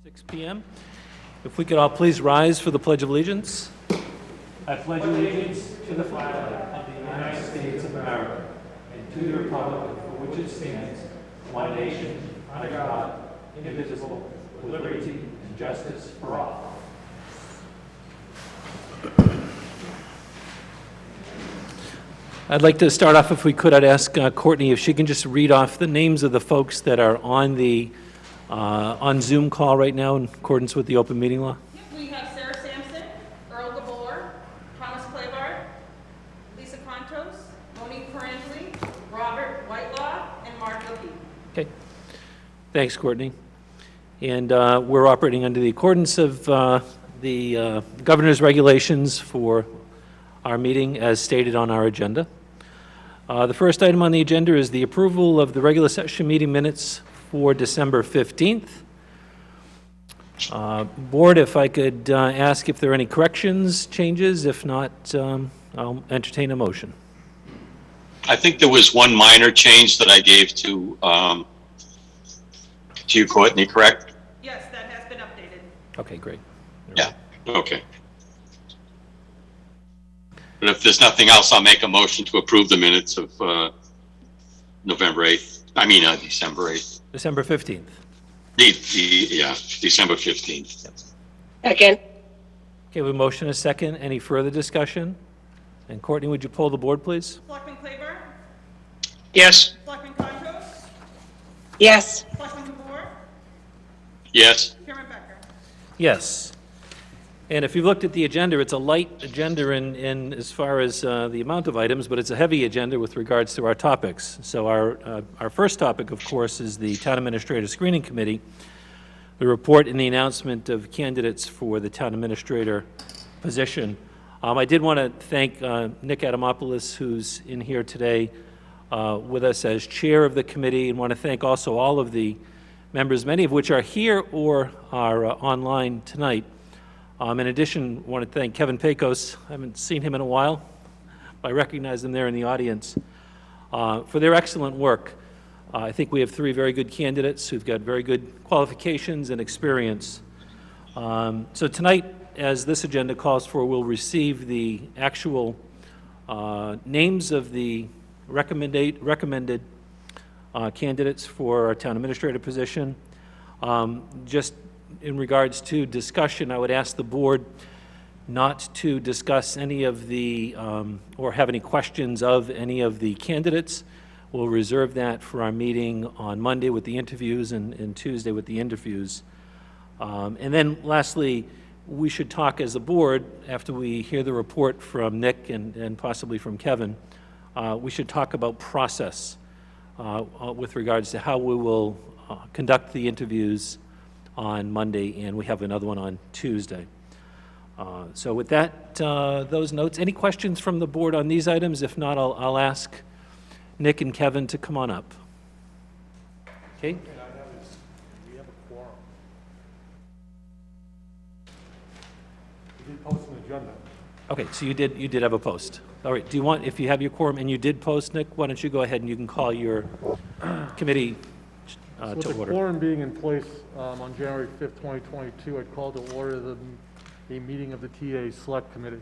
6 p.m. If we could all please rise for the Pledge of Allegiance. I pledge allegiance to the flag of the United States of America and to the republic for which it stands, one nation, under God, indivisible, with liberty and justice for all. I'd like to start off, if we could, I'd ask Courtney if she can just read off the names of the folks that are on the on Zoom call right now in accordance with the open meeting law. Yep, we have Sarah Sampson, Earl Gabor, Thomas Claybar, Lisa Contos, Monique Parentally, Robert Whitelaw, and Mark Levy. Okay. Thanks, Courtney. And we're operating under the accordance of the governor's regulations for our meeting as stated on our agenda. The first item on the agenda is the approval of the regular session meeting minutes for December 15th. Board, if I could ask if there are any corrections, changes. If not, I'll entertain a motion. I think there was one minor change that I gave to you, Courtney, correct? Yes, that has been updated. Okay, great. Yeah, okay. But if there's nothing else, I'll make a motion to approve the minutes of December 8th. December 15th. December 15th. Second. Okay, we have a motion and a second. Any further discussion? And Courtney, would you poll the board, please? Selectman Claybar, Yes. Selectman Contos, Yes. Selectman Gabor, Yes, Chairman Becker. Yes. And if you've looked at the agenda, it's a light agenda in as far as the amount of items, but it's a heavy agenda with regards to our topics. So our first topic, of course, is the Town Administrator Screening Committee, the report and the announcement of candidates for the Town Administrator position. I did want to thank Nick Adamopoulos, who's in here today with us as chair of the committee, and want to thank also all of the members, many of which are here or are online tonight. In addition, I want to thank Kevin Pecos. I haven't seen him in a while. I recognize them there in the audience for their excellent work. I think we have three very good candidates who've got very good qualifications and experience. So tonight, as this agenda calls for, we'll receive the actual names of the recommended candidates for our town administrator position. Just in regards to discussion, I would ask the board not to discuss any of the, or have any questions of any of the candidates. We'll reserve that for our meeting on Monday with the interviews and Tuesday with the interviews. And then lastly, we should talk as a board, after we hear the report from Nick and possibly from Kevin, we should talk about process with regards to how we will conduct the interviews on Monday, and we have another one on Tuesday. So with that, those notes, any questions from the board on these items? If not, I'll ask Nick and Kevin to come on up. Okay? We have a quorum. We did post an agenda. Okay, so you did have a post. All right, do you want, if you have your quorum and you did post, Nick, why don't you go ahead and you can call your committee So to with the order. quorum being in place on January 5th, 2022, I'd call to order a meeting of the TA Select Committee.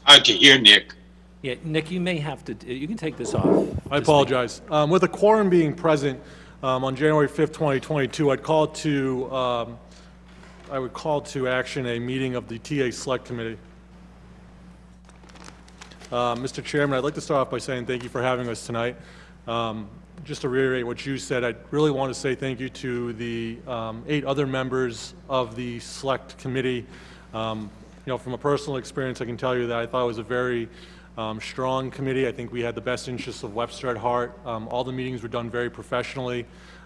hard to hear, Nick. Yeah, Nick, you may have to, you can take this off. I apologize. With the quorum being present on January 5th, 2022, I would call to action a meeting of the TA Select Committee. Mr. Chairman, I'd like to start off by saying thank you for having us tonight. Just to reiterate what you said, I really want to say thank you to the 8 other members of the Select Committee. From a personal experience, I can tell you that I thought it was a very strong committee. I think we had the best interests of Webster at heart. All the meetings were done very professionally.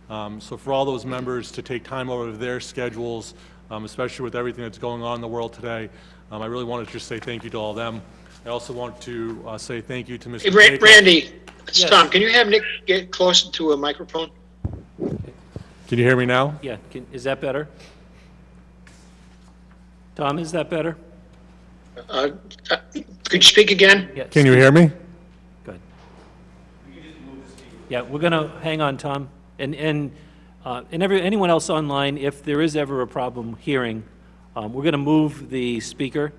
So for all those members to take time out of their schedules, especially with everything that's going on in the world today, I really want to just say thank you to all of them. I also want to say thank you to Mr. Hey, Randy, it's Yes. Tom. Can you have Nick get closer to a microphone? Can you hear me now? Yeah, is that better? Tom, is that better? Could you speak again? Yeah. Can you hear me? Good. Yeah, we're going to, hang on, Tom. And And anyone else online, if there is ever a problem hearing, we're going to move the speaker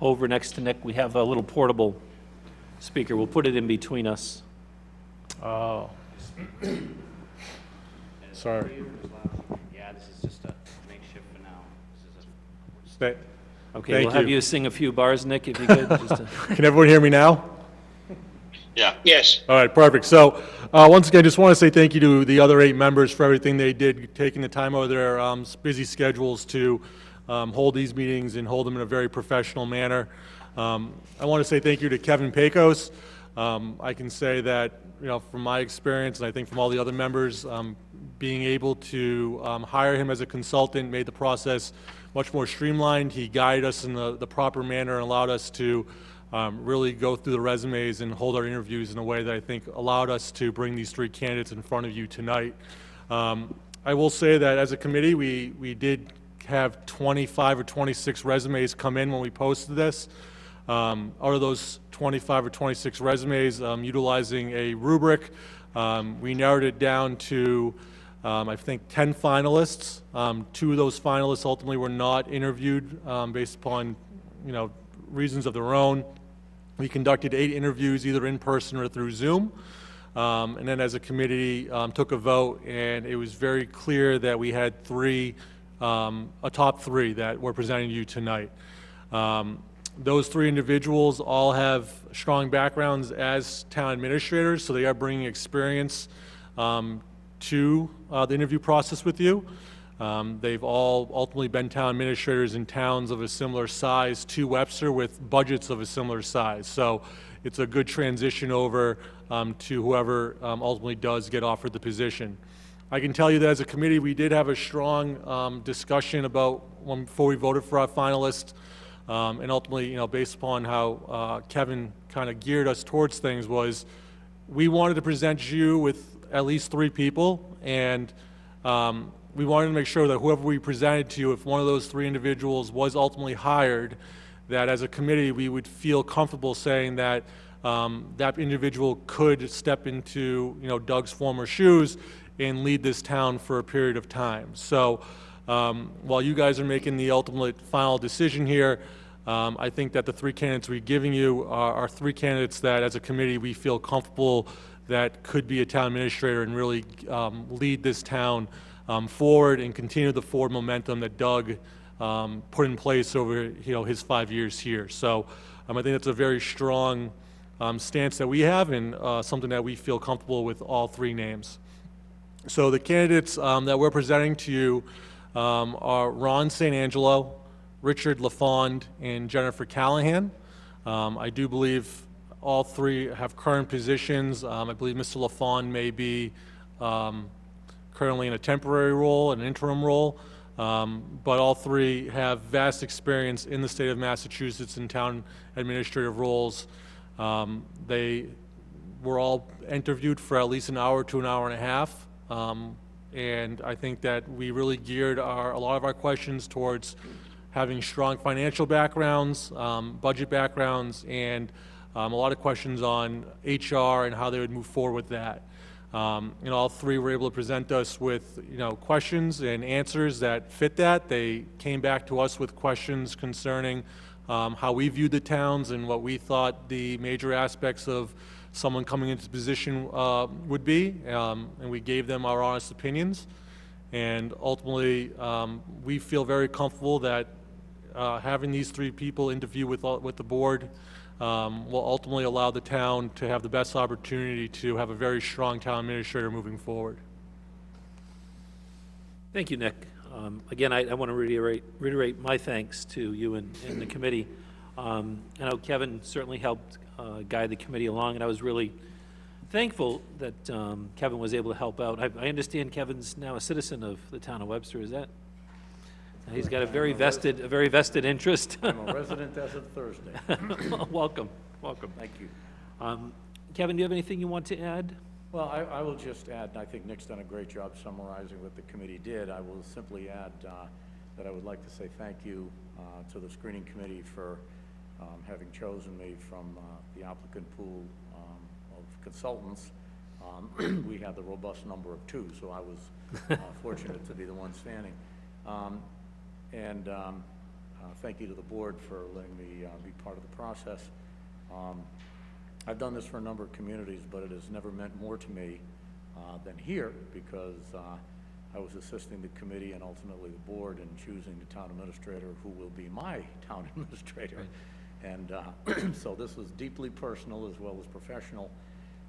over next to Nick. We have a little portable speaker. We'll put it in between us. Oh. Sorry. Yeah, this is just a makeshift for now. Stay. Okay, Thank we'll have you. you sing a few bars, Nick, if you could. Just to... Can everyone hear me now? Yeah. Yes. All right, perfect. So, once again, just want to say thank you to the other 8 members for everything they did, taking the time out of their busy schedules to hold these meetings and hold them in a very professional manner. I want to say thank you to Kevin Pecos. I can say that, from my experience, and I think from all the other members, being able to hire him as a consultant made the process much more streamlined. He guided us in the proper manner and allowed us to really go through the resumes and hold our interviews in a way that I think allowed us to bring these 3 candidates in front of you tonight. I will say that as a committee, we did have 25 or 26 resumes come in when we posted this. Out of those 25 or 26 resumes, utilizing a rubric, we narrowed it down to, I think, 10 finalists. 2 of those finalists ultimately were not interviewed based upon, reasons of their own. We conducted 8 interviews, either in person or through Zoom. And then as a committee, took a vote, and it was very clear that we had 3, a top 3 that we're presenting to you tonight. Those 3 individuals all have strong backgrounds as town administrators, so they are bringing experience to the interview process with you. They've all ultimately been town administrators in towns of a similar size to Webster with budgets of a similar size. So it's a good transition over to whoever ultimately does get offered the position. I can tell you that as a committee, we did have a strong discussion about before we voted for our finalists. And ultimately, based upon how Kevin kind of geared us towards things, was we wanted to present you with at least 3 people, and we wanted to make sure that whoever we presented to you, if one of those 3 individuals was ultimately hired, that as a committee we would feel comfortable saying that that individual could step into Doug's former shoes and lead this town for a period of time. So while you guys are making the ultimate final decision here, I think that the 3 candidates we're giving you are 3 candidates that as a committee we feel comfortable that could be a town administrator and really lead this town forward and continue the forward momentum that Doug put in place over his 5 years here. So I think that's a very strong stance that we have, and something that we feel comfortable with all 3 names. So the candidates that we're presenting to you are Ron St. Angelo, Richard LaFond, and Jennifer Callahan. I do believe all 3 have current positions. I believe Mr. LaFond may be currently in a temporary role, an interim role, but all 3 have vast experience in the state of Massachusetts in town administrative roles. They were all interviewed for at least an hour to an hour and a half, and I think that we really geared a lot of our questions towards having strong financial backgrounds, budget backgrounds, and a lot of questions on HR and how they would move forward with that. All 3 were able to present us with questions and answers that fit that. They came back to us with questions concerning how we viewed the towns and what we thought the major aspects of someone coming into the position would be, and we gave them our honest opinions. And ultimately, we feel very comfortable that having these 3 people interview with the board will ultimately allow the town to have the best opportunity to have a very strong town administrator moving forward. Thank you, Nick. Again, I want to reiterate my thanks to you and the committee. I know Kevin certainly helped guide the committee along, and I was really thankful that Kevin was able to help out. I understand Kevin's now a citizen of the town of Webster. Is that? He's got a very vested interest. I'm a resident as of Thursday. Welcome. Thank you. Kevin, do you have anything you want to add? Well, I will just add, and I think Nick's done a great job summarizing what the committee did. I will simply add that I would like to say thank you to the screening committee for having chosen me from the applicant pool of consultants. We had the robust number of two, so I was fortunate to be the one standing. Thank you to the board for letting me be part of the process. I've done this for a number of communities, but it has never meant more to me than here, because I was assisting the committee and ultimately the board in choosing the town administrator who will be my town administrator. Right. And so this was deeply personal as well as professional.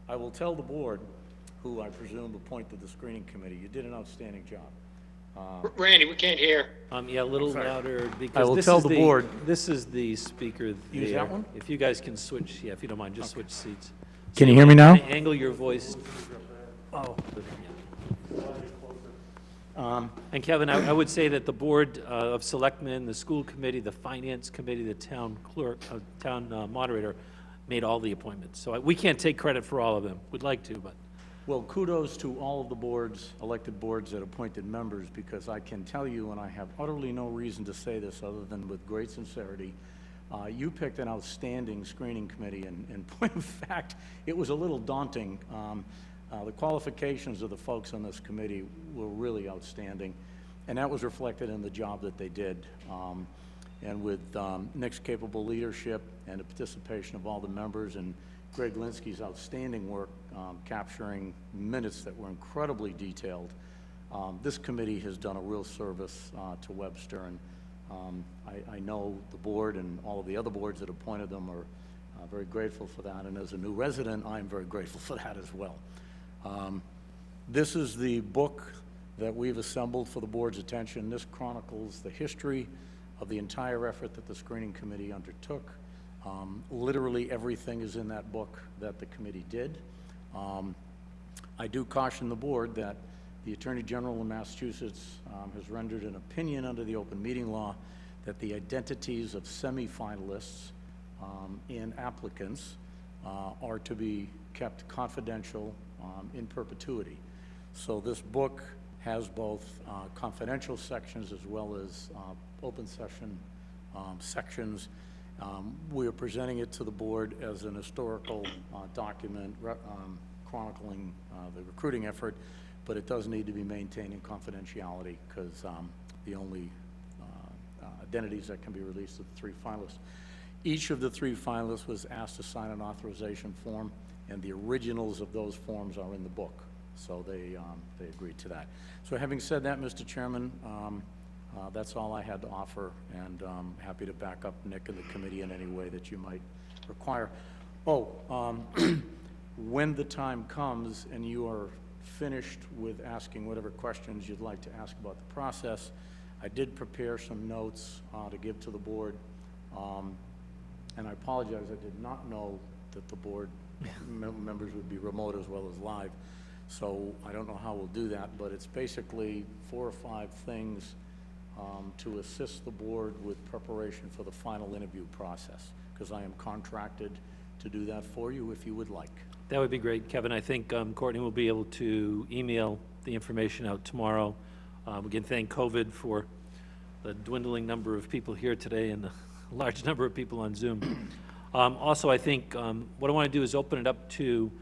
I will tell the board, who I presume appointed the screening committee, you did an outstanding job. Randy, we can't hear. Yeah, a little louder, because I will this tell is the board. This is the speaker there. Use that one? If you guys can switch, yeah, if you don't mind, just switch seats. Can you hear me now? Angle your voice. Oh. And Kevin, I would say that the Board of Selectmen, the school committee, the finance committee, the town clerk, town moderator made all the appointments. So we can't take credit for all of them. We'd like to, but. Well, kudos to all of the boards, elected boards that appointed members, because I can tell you, and I have utterly no reason to say this other than with great sincerity, you picked an outstanding screening committee, and in point of fact, it was a little daunting. The qualifications of the folks on this committee were really outstanding, and that was reflected in the job that they did. And with Nick's capable leadership and the participation of all the members, and Greg Linsky's outstanding work capturing minutes that were incredibly detailed, this committee has done a real service to Webster, and I know the board and all of the other boards that appointed them are very grateful for that, and as a new resident, I'm very grateful for that as well. This is the book that we've assembled for the board's attention. This chronicles the history of the entire effort that the screening committee undertook. Literally everything is in that book that the committee did. I do caution the board that the Attorney General in Massachusetts has rendered an opinion under the open meeting law that the identities of semi-finalists and applicants are to be kept confidential in perpetuity. So this book has both confidential sections as well as open session sections. We are presenting it to the board as an historical document chronicling the recruiting effort, but it does need to be maintained in confidentiality, because the only identities that can be released are the three finalists. Each of the three finalists was asked to sign an authorization form, and the originals of those forms are in the book, so they agreed to that. So having said that, Mr. Chairman, that's all I had to offer, and I'm happy to back up Nick and the committee in any way that you might require. When the time comes and you are finished with asking whatever questions you'd like to ask about the process, I did prepare some notes to give to the board, and I apologize, I did not know that the board members would be remote as well as live, so I don't know how we'll do that, but it's basically 4 or 5 things to assist the board with preparation for the final interview process, because I am contracted to do that for you if you would like. That would be great, Kevin. I think Courtney will be able to email the information out tomorrow. We can thank COVID for the dwindling number of people here today and the large number of people on Zoom. Also, I think what I want to do is open it up to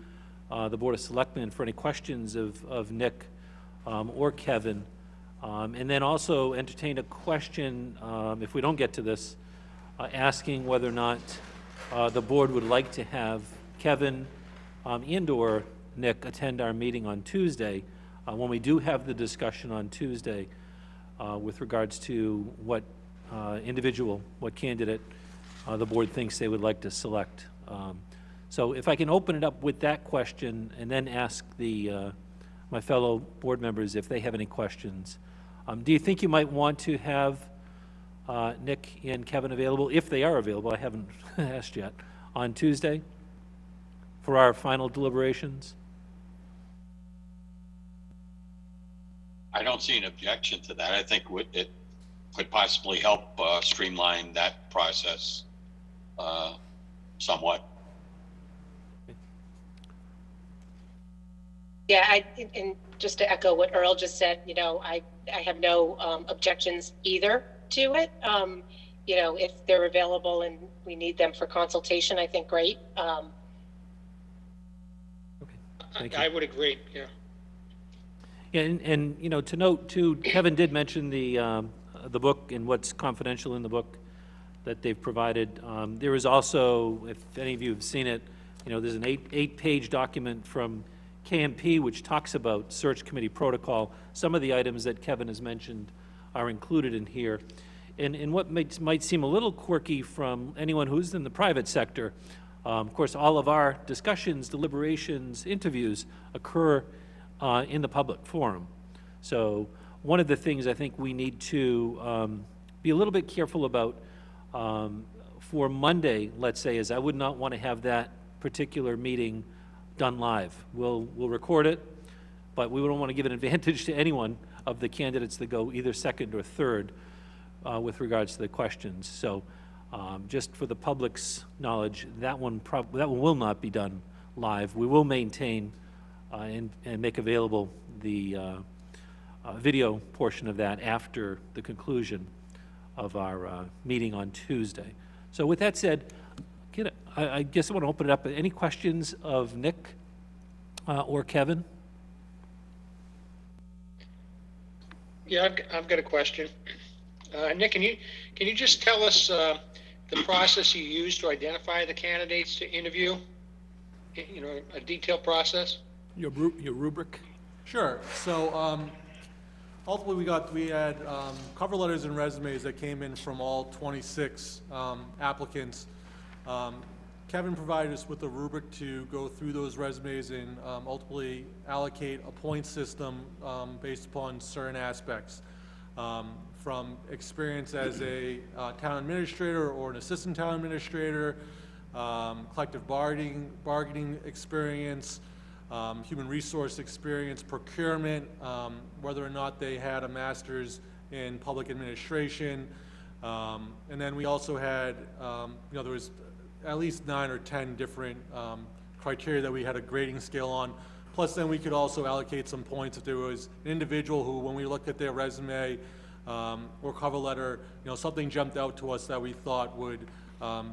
the Board of Selectmen for any questions of Nick or Kevin, and then also entertain a question, if we don't get to this, asking whether or not the board would like to have Kevin and/or Nick attend our meeting on Tuesday, when we do have the discussion on Tuesday with regards to what what candidate the board thinks they would like to select. So if I can open it up with that question and then ask my fellow board members if they have any questions. Do you think you might want to have Nick and Kevin available, if they are available, I haven't asked yet, on Tuesday for our final deliberations? I don't see an objection to that. I think it could possibly help streamline that process somewhat. Yeah, and just to echo what Earl just said, I have no objections either to it. If they're available and we need them for consultation, I think great. Thank you. I would agree, yeah. Yeah, and, you know, to note too, Kevin did mention the book and what's confidential in the book that they've provided. There is also, if any of you have seen it, you know, there's an eight-page document from KMP which talks about search committee protocol. Some of the items that Kevin has mentioned are included in here. And what might seem a little quirky from anyone who's in the private sector, of course, all of our discussions, deliberations, interviews occur in the public forum. So one of the things I think we need to be a little bit careful about for Monday, let's say, is I would not want to have that particular meeting done live. We'll record it, but we don't want to give an advantage to anyone of the candidates that go either second or third with regards to the questions. So just for the public's knowledge, that one will not be done live. We will maintain and make available the video portion of that after the conclusion of our meeting on Tuesday. So with that said, I guess I want to open it up. Any questions of Nick or Kevin? Yeah, I've got a question. Nick, can you just tell us the process you use to identify the candidates to interview? You know, a detailed process? Your rubric? Sure. So ultimately, we had cover letters and resumes that came in from all 26 applicants. Kevin provided us with a rubric to go through those resumes and ultimately allocate a point system based upon certain aspects, from experience as a town administrator or an assistant town administrator, collective bargaining experience, human resource experience, procurement, whether or not they had a master's in public administration, and then we also had, there was at least 9 or 10 different criteria that we had a grading scale on. Plus, then we could also allocate some points if there was an individual who, when we looked at their resume or cover letter, something jumped out to us that we thought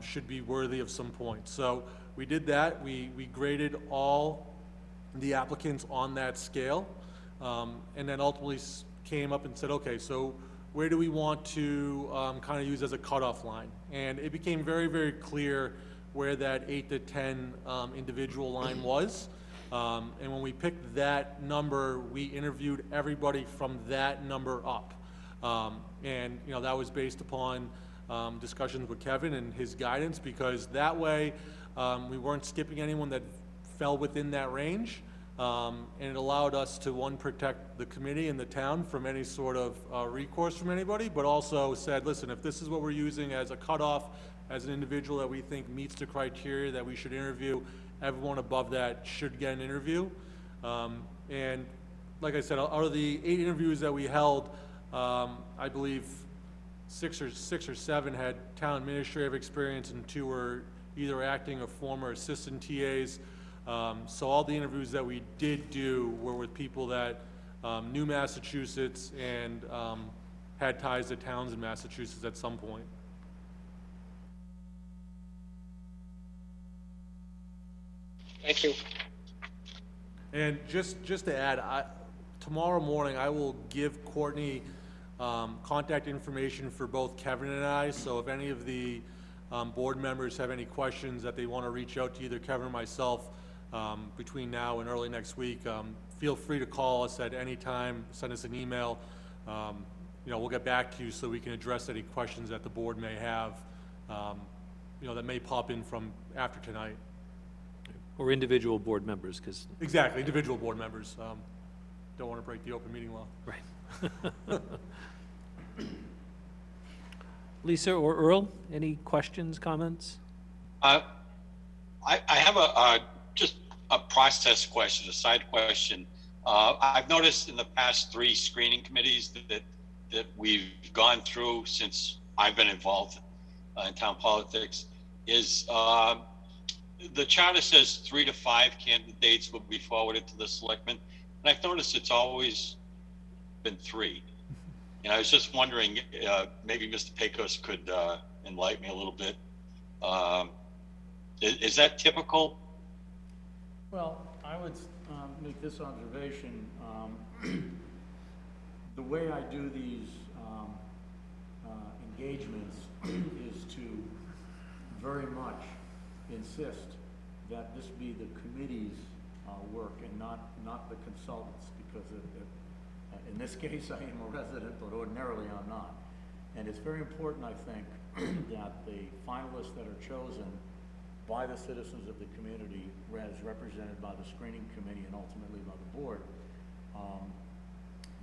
should be worthy of some points. So we did that. We graded all the applicants on that scale, and then ultimately came up and said, okay, so where do we want to kind of use as a cutoff line? And it became very, very clear where that 8 to 10 individual line was. And when we picked that number, we interviewed everybody from that number up. And that was based upon discussions with Kevin and his guidance, because that way we weren't skipping anyone that fell within that range. And it allowed us to, one, protect the committee and the town from any sort of recourse from anybody, but also said, listen, if this is what we're using as a cutoff, as an individual that we think meets the criteria that we should interview, everyone above that should get an interview. And like I said, out of the 8 interviews that we held, I believe 6 or 7 had town administrative experience and 2 were either acting or former assistant TAs. So all the interviews that we did do were with people that knew Massachusetts and had ties to towns in Massachusetts at some point. Thank you. And just to add, tomorrow morning I will give Courtney contact information for both Kevin and I. So if any of the board members have any questions that they want to reach out to either Kevin or myself between now and early next week, feel free to call us at any time, send us an email. We'll get back to you so we can address any questions that the board may have, that may pop in from after tonight. Or individual board members, because... Exactly, individual board members. Don't want to break the open meeting law. Right. Lisa or Earl, any questions, comments? I have just a process question, a side question. I've noticed in the past 3 screening committees that we've gone through since I've been involved in town politics is the charter says 3 to 5 candidates will be forwarded to the selectmen, and I've noticed it's always been 3. And I was just wondering, maybe Mr. Pecos could enlighten me a little bit. Is that typical? Well, I would make this observation. The way I do these engagements is to very much insist that this be the committee's work and not the consultants, because in this case I am a resident, but ordinarily I'm not. And it's very important, I think, that the finalists that are chosen by the citizens of the community, as represented by the screening committee and ultimately by the board,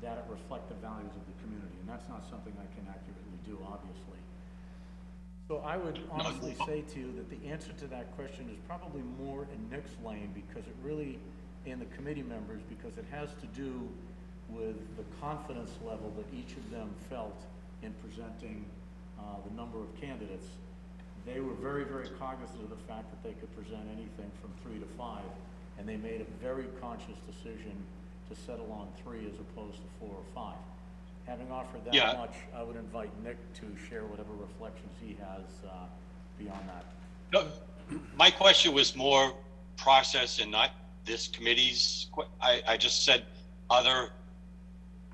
that it reflect the values of the community. And that's not something I can accurately do, obviously. So I would honestly say to you that the answer to that question is probably more in Nick's lane, because it really, and the committee members, because it has to do with the confidence level that each of them felt in presenting the number of candidates. They were very, very cognizant of the fact that they could present anything from 3 to 5, and they made a very conscious decision to settle on 3 as opposed to 4 or 5. Having offered that much, I would invite Nick to share whatever reflections he has beyond that. No, my question was more process and not this committee's. I just said other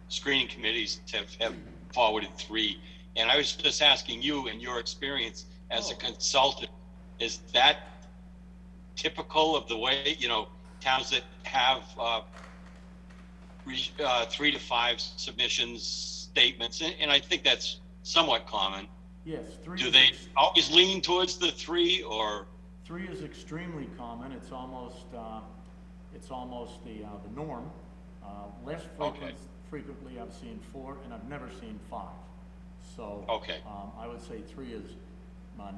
screening committees have forwarded 3. And I was just asking you, in your experience as a consultant, is that typical of the way, towns that have 3 to 5 submissions, statements, and I think that's somewhat common. Yes, 3. Do they always lean towards the 3, or? 3 is extremely common. It's almost the norm. Less frequently I've seen 4, and I've never seen 5. So I would say 3 is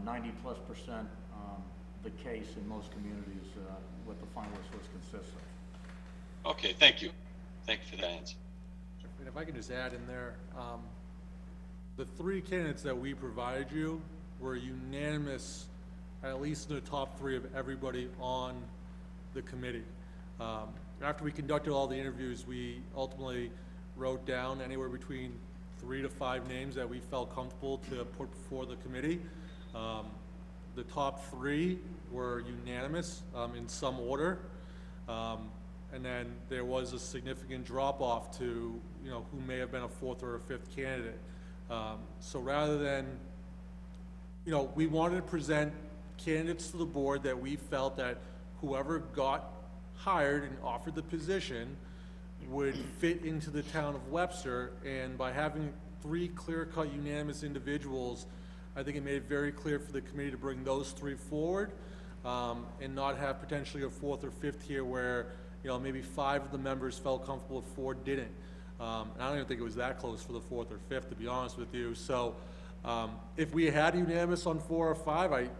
90+% the case in most communities, what the finalist list consists of. Okay, thank you. Thank you for that answer. And if I can just add in there, the 3 candidates that we provided you were unanimous, at least in the top 3 of everybody on the committee. After we conducted all the interviews, we ultimately wrote down anywhere between 3 to 5 names that we felt comfortable to put before the committee. The top 3 were unanimous in some order. And then there was a significant drop-off to, who may have been a 4th or a 5th candidate. So rather than, we wanted to present candidates to the board that we felt that whoever got hired and offered the position would fit into the town of Webster. And by having 3 clear-cut unanimous individuals, I think it made it very clear for the committee to bring those 3 forward, and not have potentially a 4th or 5th here where maybe 5 of the members felt comfortable if 4 didn't. And I don't even think it was that close for the 4th or 5th, to be honest with you. So if we had unanimous on 4 or 5,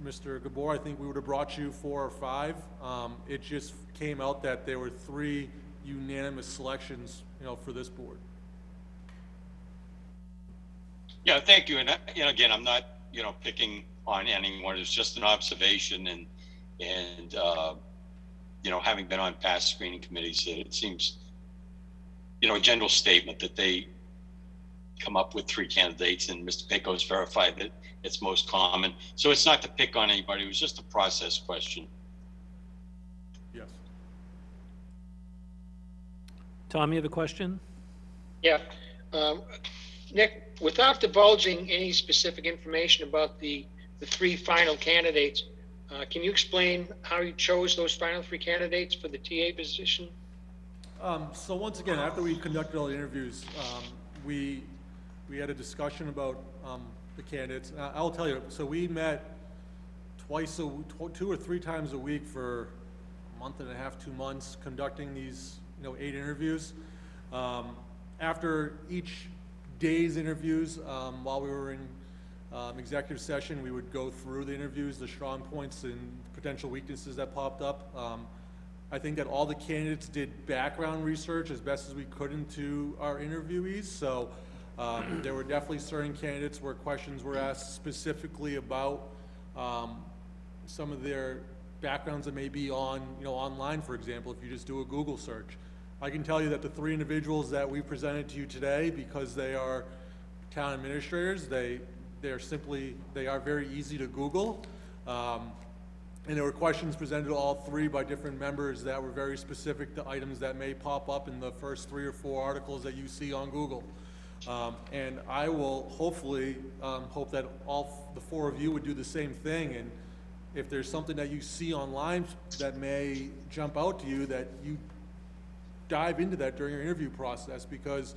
Mr. Gabor, I think we would have brought you 4 or 5. It just came out that there were 3 unanimous selections, for this board. Yeah, thank you. And again, I'm not, picking on anyone. It's just an observation, and having been on past screening committees, it seems, a general statement that they come up with 3 candidates, and Mr. Pecos verified that it's most common. So it's not to pick on anybody. It was just a process question. Yes. Tom, you have a question? Yeah. Nick, without divulging any specific information about the 3 final candidates, can you explain how you chose those final 3 candidates for the TA position? So once again, after we conducted all the interviews, we had a discussion about the candidates. I'll tell you, so we met 2 or 3 times a week for a month and a half, 2 months, conducting these 8 interviews. After each day's interviews, while we were in executive session, we would go through the interviews, the strong points and potential weaknesses that popped up. I think that all the candidates did background research as best as we could into our interviewees. So there were definitely certain candidates where questions were asked specifically about some of their backgrounds that may be on, online, for example, if you just do a Google search. I can tell you that the 3 individuals that we presented to you today, because they are town administrators, they are very easy to Google. And there were questions presented to all three by different members that were very specific to items that may pop up in the first 3 or 4 articles that you see on Google. And I will hopefully hope that all the 4 of you would do the same thing. And if there's something that you see online that may jump out to you, that you dive into that during your interview process, because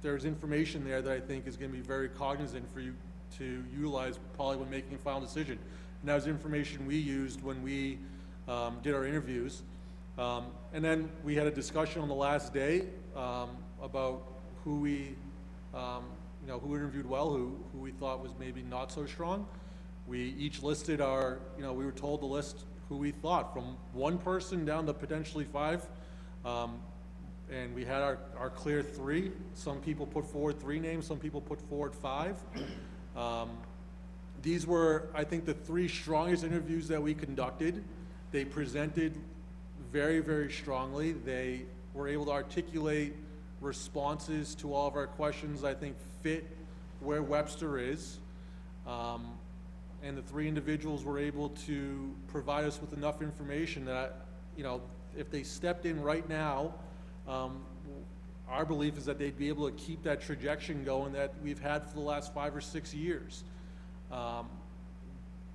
there's information there that I think is going to be very cognizant for you to utilize probably when making a final decision. And that was information we used when we did our interviews. And then we had a discussion on the last day about who we, who interviewed well, who we thought was maybe not so strong. We each listed our, we were told to list who we thought, from 1 person down to potentially 5. And we had our clear 3. Some people put forward 3 names, some people put forward 5. These were, I think, the 3 strongest interviews that we conducted. They presented very, very strongly. They were able to articulate responses to all of our questions, I think, fit where Webster is. And the 3 individuals were able to provide us with enough information that, if they stepped in right now, our belief is that they'd be able to keep that trajectory going that we've had for the last 5 or 6 years.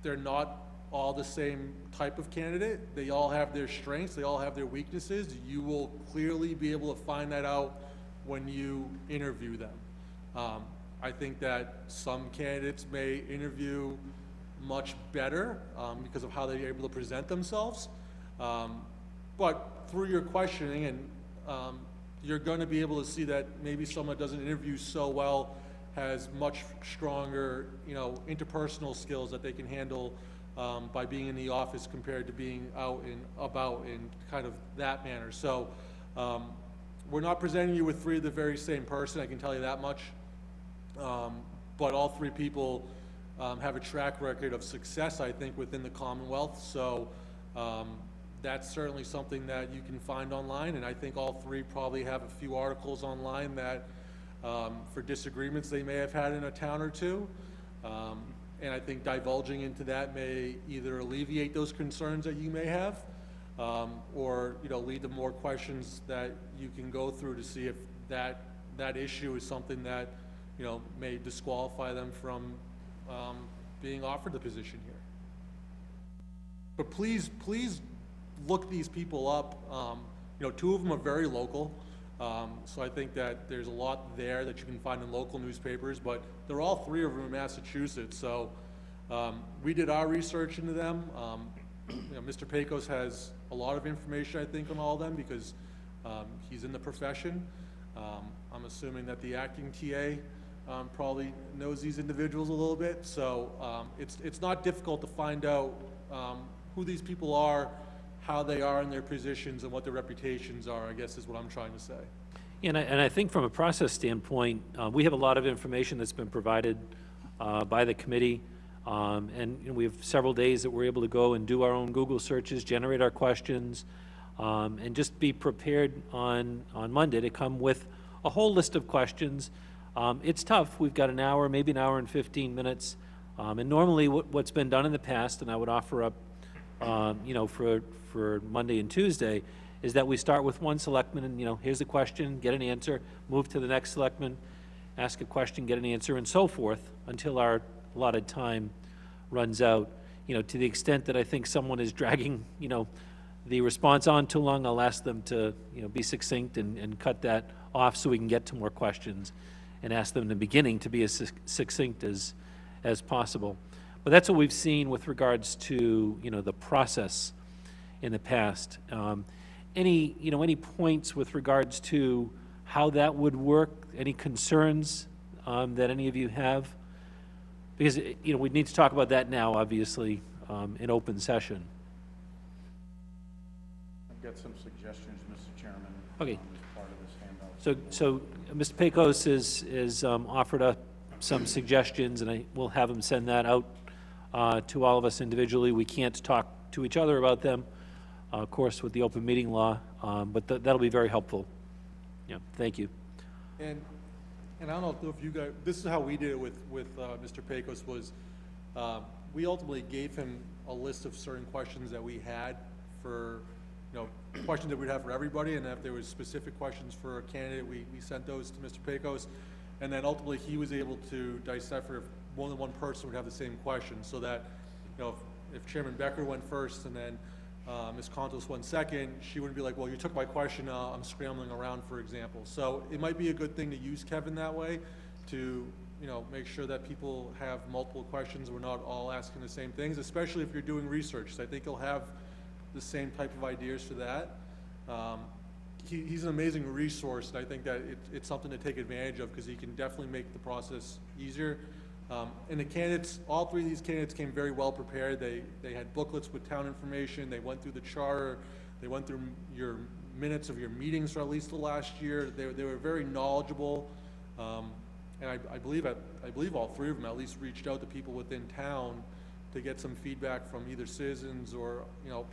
They're not all the same type of candidate. They all have their strengths. They all have their weaknesses. You will clearly be able to find that out when you interview them. I think that some candidates may interview much better because of how they're able to present themselves. But through your questioning, and you're going to be able to see that maybe someone that doesn't interview so well has much stronger, interpersonal skills that they can handle by being in the office compared to being out and about in kind of that manner. So we're not presenting you with 3 of the very same person, I can tell you that much. But all 3 people have a track record of success, I think, within the Commonwealth. So that's certainly something that you can find online, and I think all 3 probably have a few articles online that for disagreements they may have had in a town or 2. And I think divulging into that may either alleviate those concerns that you may have, or lead to more questions that you can go through to see if that issue is something that may disqualify them from being offered the position here. But please look these people up. 2 of them are very local, so I think that there's a lot there that you can find in local newspapers, but they're all 3 of them in Massachusetts. So we did our research into them. Mr. Pecos has a lot of information, I think, on all of them because he's in the profession. I'm assuming that the acting TA probably knows these individuals a little bit. So it's not difficult to find out who these people are, how they are in their positions, and what their reputations are, I guess is what I'm trying to say. And I think from a process standpoint, we have a lot of information that's been provided by the committee. And we have several days that we're able to go and do our own Google searches, generate our questions, and just be prepared on Monday to come with a whole list of questions. It's tough. We've got an hour, maybe an hour and 15 minutes. And normally what's been done in the past, and I would offer up, for Monday and Tuesday, is that we start with one selectman and, here's the question, get an answer, move to the next selectman, ask a question, get an answer, and so forth until our allotted time runs out. To the extent that I think someone is dragging, the response on too long, I'll ask them to, be succinct and cut that off so we can get to more questions, and ask them in the beginning to be as succinct as possible. But that's what we've seen with regards to, the process in the past. Any points with regards to how that would work? Any concerns that any of you have? Because, we need to talk about that now, obviously, in open session. I've got some suggestions, Mr. Chairman. Okay. As part of this handout. So Mr. Pecos is offered up some suggestions, and we'll have him send that out to all of us individually. We can't talk to each other about them, of course, with the open meeting law, but that'll be very helpful. Yeah, thank you. And I don't know if you guys, this is how we did it with Mr. Pecos was, we ultimately gave him a list of certain questions that we had for, questions that we'd have for everybody, and if there was specific questions for a candidate, we sent those to Mr. Pecos. And then ultimately, he was able to decipher if more than one person would have the same question, so that, if Chairman Becker went first and then Ms. Contos went second, she wouldn't be like, well, you took my question, I'm scrambling around, for example. So it might be a good thing to use Kevin that way to, make sure that people have multiple questions. We're not all asking the same things, especially if you're doing research. So I think he'll have the same type of ideas for that. He's an amazing resource, and I think that it's something to take advantage of because he can definitely make the process easier. And the candidates, all three of these candidates came very well prepared. They had booklets with town information. They went through the charter. They went through your minutes of your meetings for at least the last year. They were very knowledgeable. And I believe all three of them at least reached out to people within town to get some feedback from either citizens or,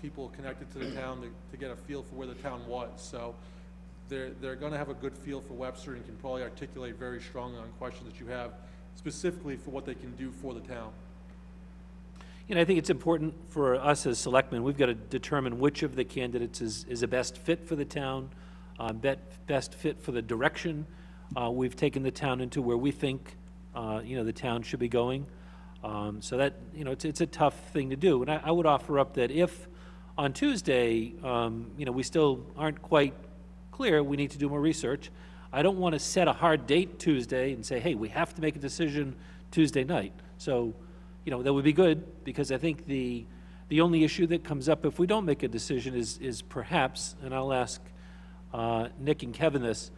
people connected to the town to get a feel for where the town was. So they're gonna have a good feel for Webster and can probably articulate very strongly on questions that you have specifically for what they can do for the town. I think it's important for us as selectmen, we've got to determine which of the candidates is a best fit for the town, best fit for the direction we've taken the town into, where we think, the town should be going. So that, it's a tough thing to do. And I would offer up that if on Tuesday, we still aren't quite clear, we need to do more research, I don't want to set a hard date Tuesday and say, hey, we have to make a decision Tuesday night. So, that would be good, because I think the only issue that comes up if we don't make a decision is perhaps, and I'll ask Nick and Kevin this,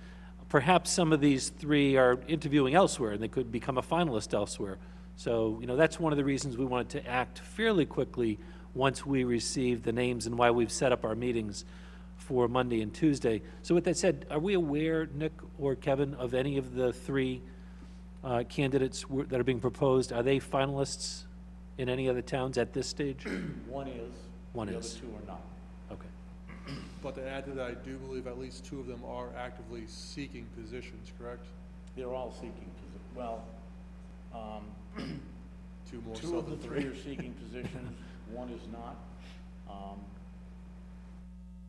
perhaps some of these three are interviewing elsewhere and they could become a finalist elsewhere. So, that's one of the reasons we wanted to act fairly quickly once we receive the names and why we've set up our meetings for Monday and Tuesday. So with that said, are we aware, Nick or Kevin, of any of the three candidates that are being proposed? Are they finalists in any other towns at this stage? One is. One the is. other two are not. Okay. But to add to that, I do believe at least two of them are actively seeking positions, correct? They're all seeking Two more two so of the than three three. are seeking positions, one is not.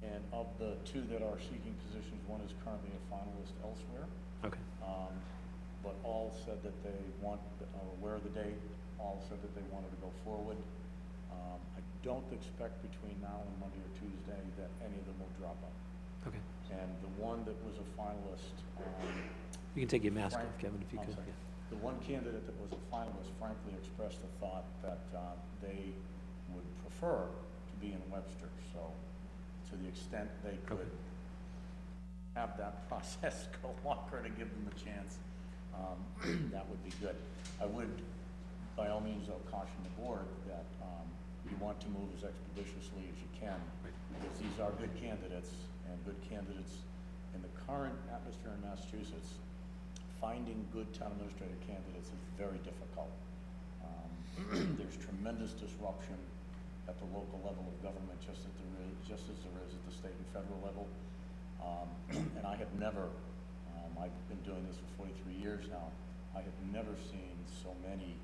And of the two that are seeking positions, one is currently a finalist elsewhere. Okay. But all said that they want, are aware of the date, all said that they wanted to go forward. I don't expect between now and Monday or Tuesday that any of them will drop out. Okay. And the one that was a finalist, You can take your mask Frank- off, Kevin, if you I'm could. sorry. Yeah. The one candidate that was a finalist frankly expressed the thought that they would prefer to be in Webster. So to the extent they could have that process go longer to give them a chance, that would be good. I would, by all means, though, caution the board that you want to move as expeditiously as you can, because these are good candidates, and good candidates in the current atmosphere in Massachusetts. Finding good town administrator candidates is very difficult. There's tremendous disruption at the local level of government, just as there is at the state and federal level. And I have never, I've been doing this for 43 years now, I have never seen so many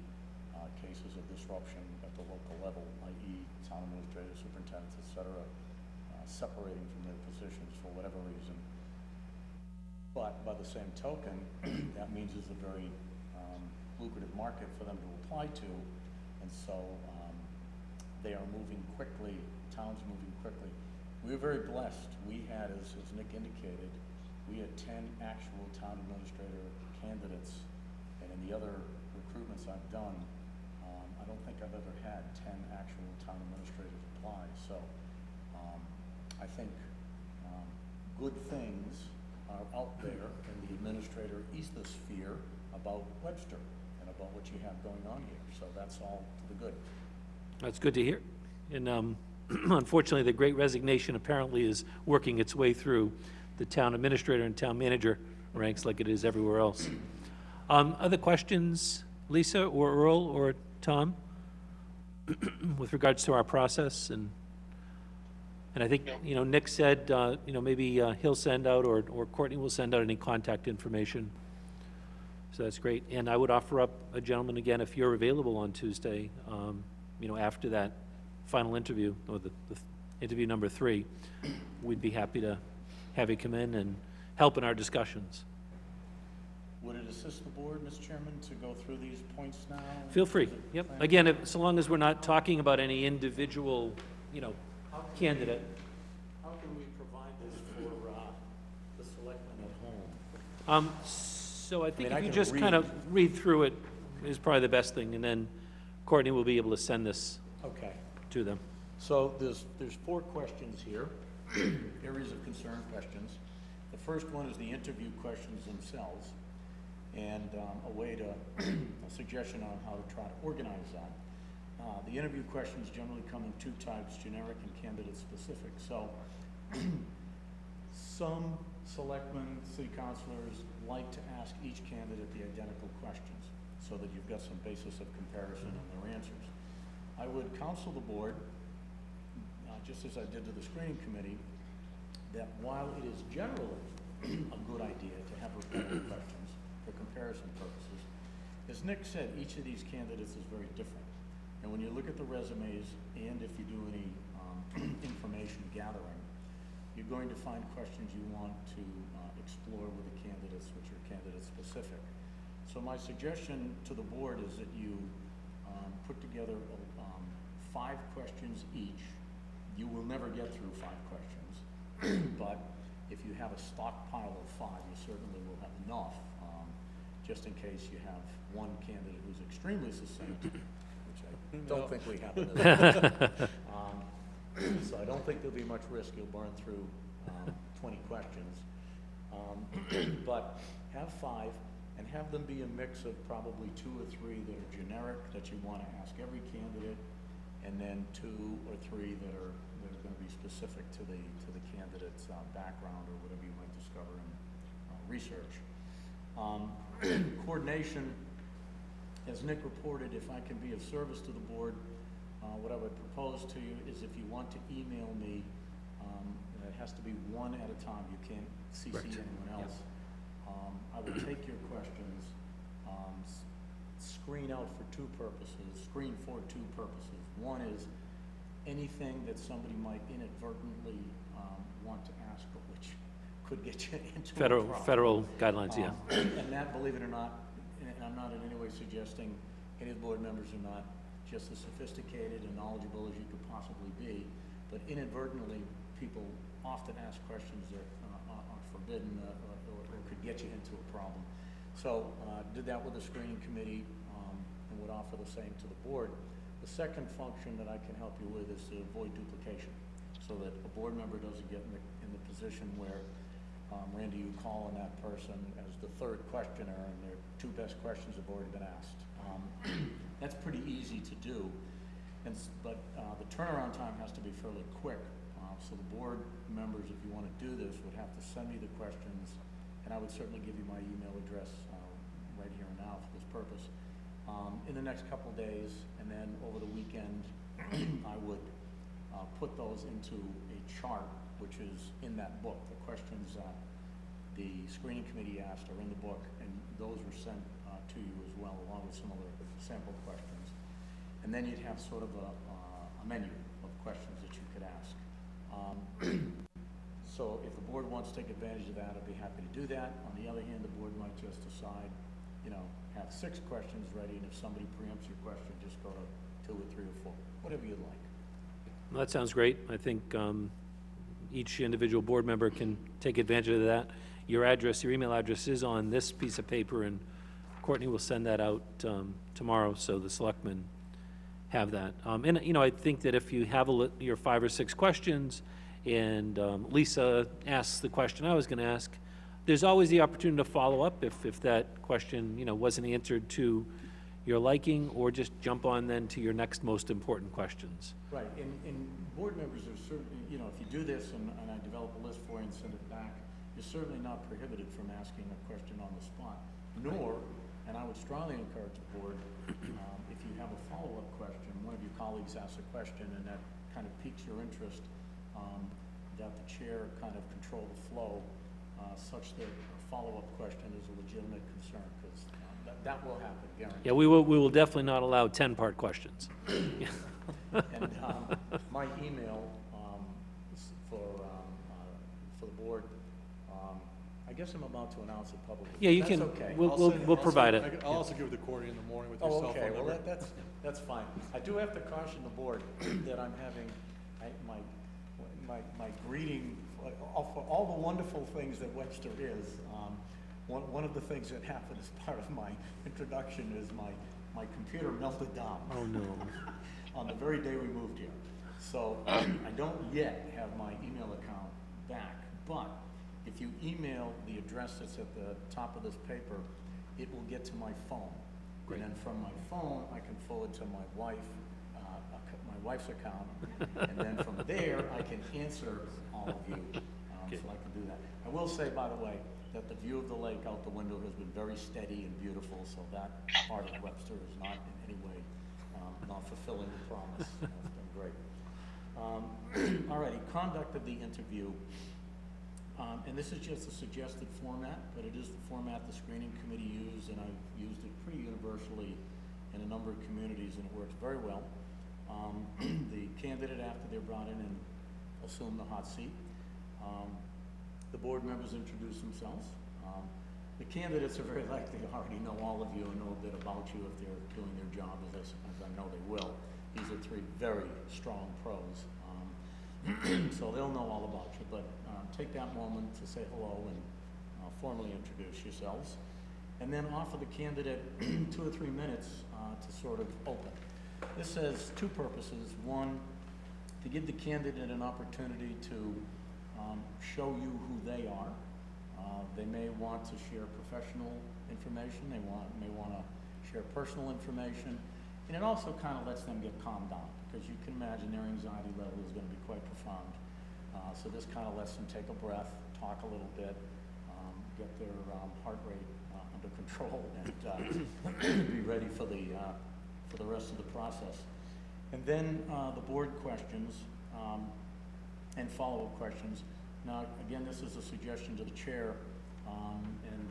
cases of disruption at the local level, i.e. town administrators, superintendents, et cetera, separating from their positions for whatever reason. But by the same token, that means it's a very lucrative market for them to apply to, and so they are moving quickly, towns moving quickly. We were very blessed. We had, as Nick indicated, we had 10 actual town administrator candidates, and in the other recruitments I've done, I don't think I've ever had 10 actual town administrators apply. So I think good things are out there in the administrator ethosphere about Webster and about what you have going on here. So that's all to the good. That's good to hear. And unfortunately, the Great Resignation apparently is working its way through the town administrator and town manager ranks like it is everywhere else. Other questions, Lisa or Earl or Tom, with regards to our process? And I think, Nick said, maybe he'll send out, or Courtney will send out any contact information. So that's great. And I would offer up a gentleman again, if you're available on Tuesday, after that final interview, or the interview number 3, we'd be happy to have you come in and help in our discussions. Would it assist the board, Mr. Chairman, to go through these points now? Feel free, Is it yep. planned? Again, so long as we're not talking about any individual, candidate. How can we provide this for the selectmen at home? So I think I if you can just kind of read through it is probably the best thing, and then Courtney will be able to send this Okay. to them. So there's 4 questions here, areas of concern questions. The first one is the interview questions themselves, and a suggestion on how to try to organize that. The interview questions generally come in 2 types, generic and candidate specific. So some selectmen, city councilors like to ask each candidate the identical questions so that you've got some basis of comparison in their answers. I would counsel the board, just as I did to the screening committee, that while it is generally a good idea to have repetitive questions for comparison purposes, as Nick said, each of these candidates is very different. And when you look at the resumes, and if you do any information gathering, you're going to find questions you want to explore with the candidates, which are candidate specific. So my suggestion to the board is that you put together 5 questions each. You will never get through 5 questions, but if you have a stockpile of 5, you certainly will have enough, just in case you have one candidate who's extremely succinct, which I don't think we have in this. So I don't think there'll be much risk you'll burn through 20 questions. But have 5, and have them be a mix of probably 2 or 3 that are generic, that you want to ask every candidate, and then 2 or 3 that are going to be specific to the candidate's background or whatever you might discover in research. Coordination, as Nick reported, if I can be of service to the board, what I would propose to you is if you want to email me, it has to be one at a time. You can't CC anyone else. I would take your questions, screen for 2 purposes. One is anything that somebody might inadvertently want to ask, but which could get you into a problem. Federal guidelines, yeah. And that, believe it or not, and I'm not in any way suggesting any of the board members are not just as sophisticated and knowledgeable as you could possibly be, but inadvertently, people often ask questions that are forbidden or could get you into a problem. So did that with the screening committee and would offer the same to the board. The second function that I can help you with is to avoid duplication, so that a board member doesn't get in the position where, Randy, you call on that person as the 3rd questioner and their 2 best questions have already been asked. That's pretty easy to do, but the turnaround time has to be fairly quick. So the board members, if you want to do this, would have to send me the questions, and I would certainly give you my email address right here and now for this purpose, in the next couple of days, and then over the weekend, I would put those into a chart, which is in that book. The questions that the screening committee asked are in the book, and those were sent to you as well, along with some other sample questions. And then you'd have sort of a menu of questions that you could ask. So if the board wants to take advantage of that, I'd be happy to do that. On the other hand, the board might just decide, have 6 questions ready, and if somebody preempts your question, just go to 2 or 3 or 4, whatever you'd like. Well, that sounds great. I think each individual board member can take advantage of that. Your email address is on this piece of paper, and Courtney will send that out tomorrow, so the selectmen have that. And I think that if you have your 5 or 6 questions, and Lisa asks the question I was going to ask, there's always the opportunity to follow up if that question, wasn't answered to your liking, or just jump on then to your next most important questions. Right, and board members are certainly, if you do this and I develop a list for you and send it back, you're certainly not prohibited from asking a question on the spot, nor, and I would strongly encourage the board, if you have a follow-up question, one of your colleagues asks a question and that kind of piques your interest, that the chair kind of control the flow, such that a follow-up question is a legitimate concern, because that will happen, guaranteed. Yeah, we will definitely not allow 10-part questions. And my email for the board, I guess I'm about to announce it publicly. Yeah, you That's can, okay. we'll provide it. I'll also give the Courtney in the morning with your Oh, cell okay, phone well, number. that's fine. I do have to caution the board that I'm having, my greeting, for all the wonderful things that Webster is, one of the things that happened as part of my introduction is my computer melted down. Oh, no. On the very day we moved here. So I don't yet have my email account back, but if you email the address that's at the top of this paper, it will get to my phone. Great. And then from my phone, I can forward to my wife's account, and then from there, I can answer all of you, so I can do that. I will say, by the way, that the view of the lake out the window has been very steady and beautiful, so that part of Webster is not in any way not fulfilling the promise. It's been great. All righty, conduct of the interview. And this is just a suggested format, but it is the format the screening committee used, and I've used it pretty universally in a number of communities, and it works very well. The candidate, after they're brought in and assume the hot seat, the board members introduce themselves. The candidates are very likely to already know all of you and know a bit about you if they're doing their job, as I know they will. These are three very strong pros, so they'll know all about you, but take that moment to say hello and formally introduce yourselves, and then offer the candidate 2 or 3 minutes to sort of open. This has two purposes. One, to give the candidate an opportunity to show you who they are. They may want to share professional information, may want to share personal information, and it also kind of lets them get calmed down, because you can imagine their anxiety level is going to be quite profound. So this kind of lets them take a breath, talk a little bit, get their heart rate under control, and be ready for the rest of the process. And then the board questions and follow-up questions. Now, again, this is a suggestion to the chair, and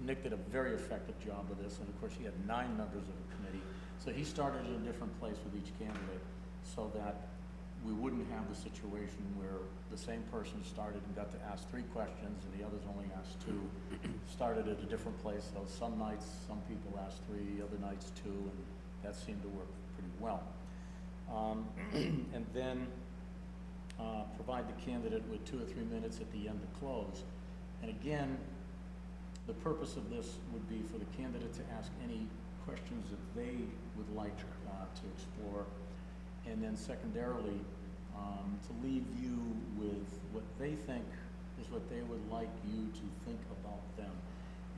Nick did a very effective job with this, and of course he had 9 members of the committee, so he started in a different place with each candidate so that we wouldn't have the situation where the same person started and got to ask 3 questions and the others only asked 2, started at a different place. So some nights, some people asked 3, other nights 2, and that seemed to work pretty well. And then provide the candidate with 2 or 3 minutes at the end to close. And again, the purpose of this would be for the candidate to ask any questions that they would like to explore, and then secondarily, to leave you with what they think is what they would like you to think about them.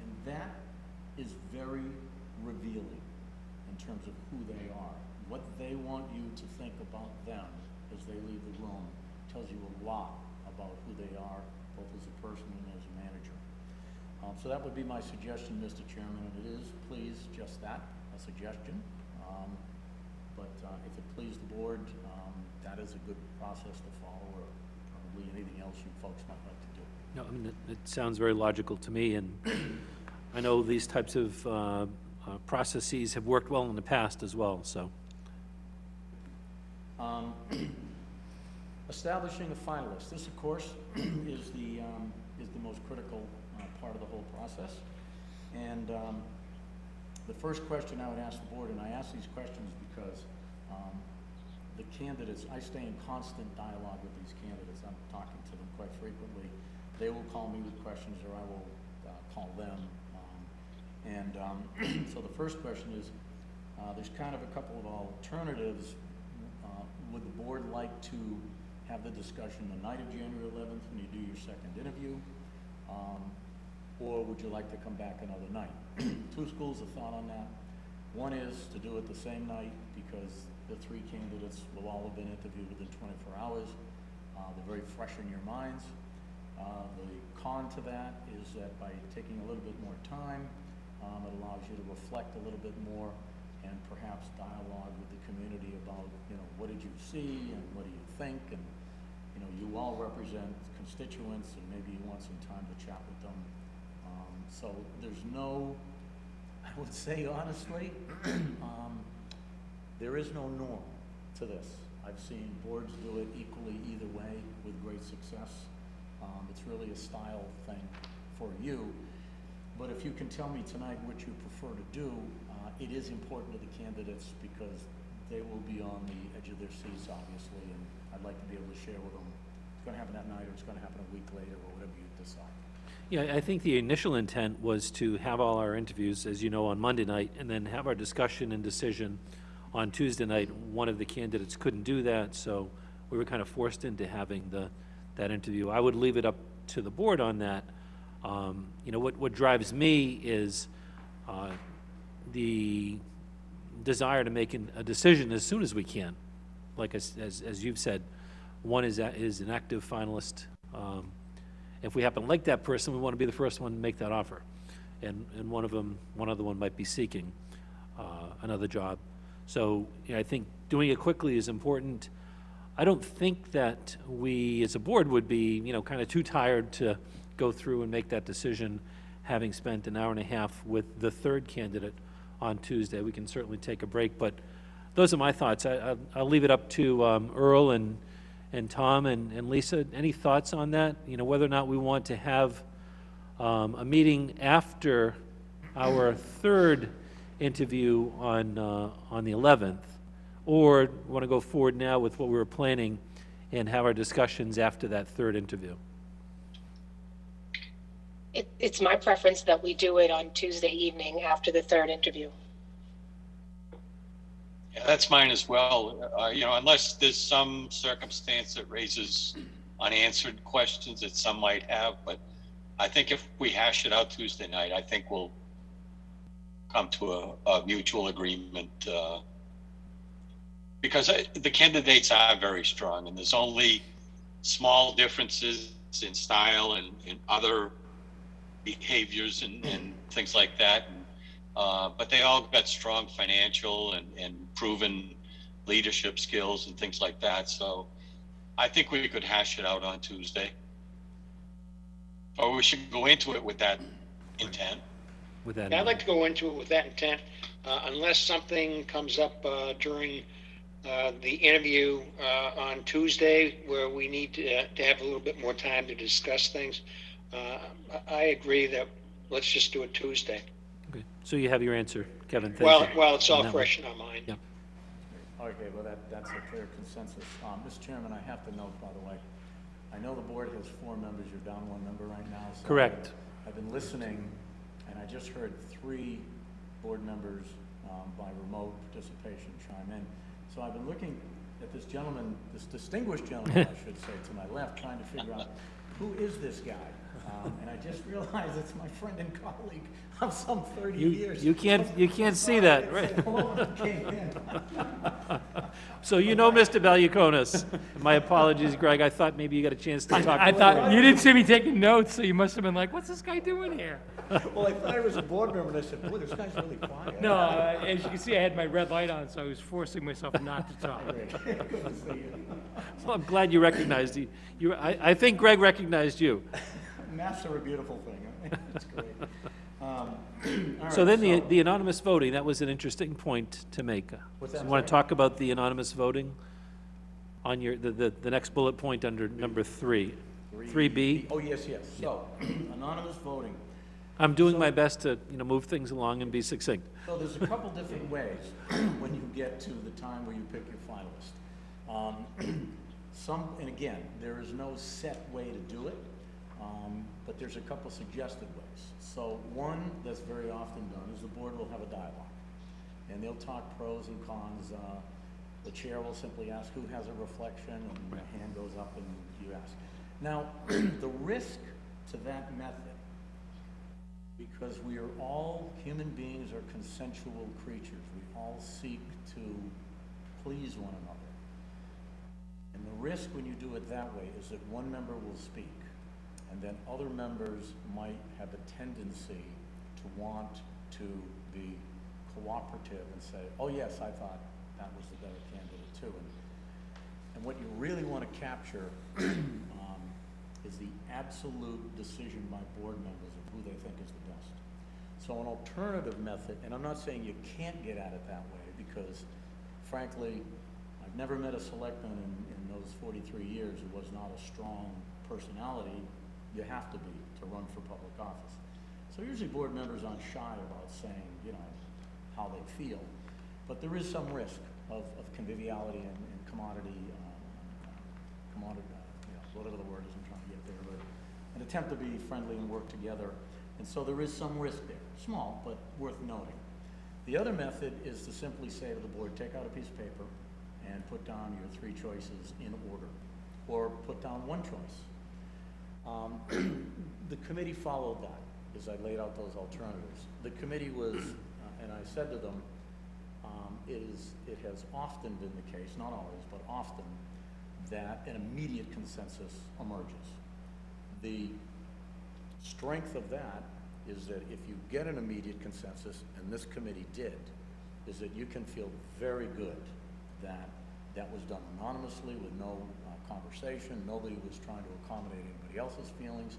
And that is very revealing in terms of who they are. What they want you to think about them as they leave the room tells you a lot about who they are, both as a person and as a manager. So that would be my suggestion, Mr. Chairman, and it is, please, just that, a suggestion. But if it pleases the board, that is a good process to follow, or probably anything else you folks might like to do. No, I mean, it sounds very logical to me, and I know these types of processes have worked well in the past as well, so. Establishing a finalist. This, of course, is the most critical part of the whole process. And the first question I would ask the board, and I ask these questions because the candidates, I stay in constant dialogue with these candidates. I'm talking to them quite frequently. They will call me with questions, or I will call them. So the first question is, there's kind of a couple of alternatives. Would the board like to have the discussion the night of January 11th when you do your second interview? Or would you like to come back another night? 2 schools of thought on that. One is to do it the same night, because the 3 candidates will all have been interviewed within 24 hours. They're very fresh in your minds. The con to that is that by taking a little bit more time, it allows you to reflect a little bit more and perhaps dialogue with the community about, what did you see and what do you think? And, you all represent constituents, and maybe you want some time to chat with them. So there's no, I would say honestly, there is no norm to this. I've seen boards do it equally either way with great success. It's really a style thing for you. But if you can tell me tonight what you prefer to do, it is important to the candidates because they will be on the edge of their seats, obviously, and I'd like to be able to share with them. It's going to happen that night, or it's going to happen a week later, or whatever you decide. Yeah, I think the initial intent was to have all our interviews, as you know, on Monday night, and then have our discussion and decision on Tuesday night. One of the candidates couldn't do that, so we were kind of forced into having that interview. I would leave it up to the board on that. You know, what drives me is the desire to make a decision as soon as we can. Like as you've said, one is an active finalist. If we happen to like that person, we want to be the first one to make that offer. And one other one might be seeking another job. So I think doing it quickly is important. I don't think that we as a board would be, kind of too tired to go through and make that decision, having spent an hour and a half with the third candidate on Tuesday. We can certainly take a break, but those are my thoughts. I'll leave it up to Earl and Tom and Lisa. Any thoughts on that? Whether or not we want to have a meeting after our third interview on the 11th, or want to go forward now with what we were planning and have our discussions after that third interview. It's my preference that we do it on Tuesday evening after the third interview. Yeah, that's mine as well. Unless there's some circumstance that raises unanswered questions that some might have, but I think if we hash it out Tuesday night, I think we'll come to a mutual agreement, because the candidates are very strong, and there's only small differences in style and in other behaviors and things like that. But they all got strong financial and proven leadership skills and things like that. So I think we could hash it out on Tuesday. Or we should go into it with that intent. With that, Yeah, I'd like to go into it with that intent, unless something comes up during the interview on Tuesday where we need to have a little bit more time to discuss things. I agree that let's just do it Tuesday. okay. So you have your answer, Kevin. Thank you. Well, it's all On that one. fresh in our mind. Yeah. Okay, well, that's a clear consensus. Mr. Chairman, I have to note, by the way, I know the board has 4 members, you're down 1 member right now. So Correct. I've been listening, and I just heard 3 board members by remote participation chime in. So I've been looking at this gentleman, this distinguished gentleman, I should say, to my left, trying to figure out who is this guy? And I just realized it's my friend and colleague of some 30 years. You can't see that, right? Came in. So Mr. Valiakonis. My apologies, Greg. I thought maybe you got a chance to talk. I thought, you didn't see me taking notes, so you must have been like, what's this guy doing here? Well, I thought I was a board member, and I said, boy, this guy's really quiet. No, as you can see, I had my red light on, so I was forcing myself not to talk. Good to see you. Well, I'm glad you recognized you. I think Greg recognized you. Maps are a beautiful thing. It's great. All So right, then the anonymous voting, that was an interesting point to make. What's that, So you want to sorry? talk about the anonymous voting on the next bullet point under number 3, 3B? Oh, yes. So, anonymous voting. I'm doing my best to, move things along and be succinct. So there's a couple different ways when you get to the time where you pick your finalist. And again, there is no set way to do it, but there's a couple suggested ways. So one that's very often done is the board will have a dialogue, and they'll talk pros and cons. The chair will simply ask who has a reflection, and the hand goes up and you ask. Now, the risk to that method, because we are all, human beings are consensual creatures. We all seek to please one another. And the risk when you do it that way is that one member will speak, and then other members might have a tendency to want to be cooperative and say, oh yes, I thought that was the better candidate too. And what you really want to capture is the absolute decision by board members of who they think is the best. So an alternative method, and I'm not saying you can't get at it that way, because frankly, I've never met a selectman in those 43 years who was not a strong personality. You have to be to run for public office. So usually board members aren't shy about saying, you know, how they feel. But there is some risk of conviviality and commodity, you know, whatever the word is I'm trying to get there, but an attempt to be friendly and work together. And so there is some risk there, small, but worth noting. The other method is to simply say to the board, take out a piece of paper and put down your 3 choices in order, or put down 1 choice. The committee followed that as I laid out those alternatives. The committee was, and I said to them, it has often been the case, not always, but often, that an immediate consensus emerges. The strength of that is that if you get an immediate consensus, and this committee did, is that you can feel very good that that was done anonymously with no conversation. Nobody was trying to accommodate anybody else's feelings,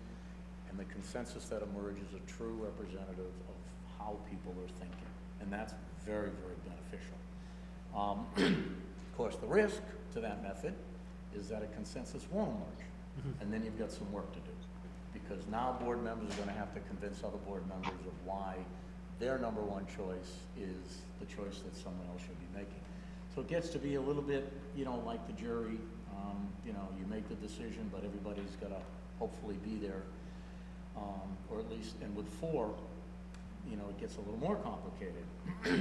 and the consensus that emerges is a true representative of how people are thinking, and that's very, very beneficial. Of course, the risk to that method is that a consensus won't emerge, and then you've got some work to do, because now board members are going to have to convince other board members of why their number 1 choice is the choice that someone else should be making. So it gets to be a little bit, you know, like the jury. You know, you make the decision, but everybody's got to hopefully be there, or at least, and with 4, you know, it gets a little more complicated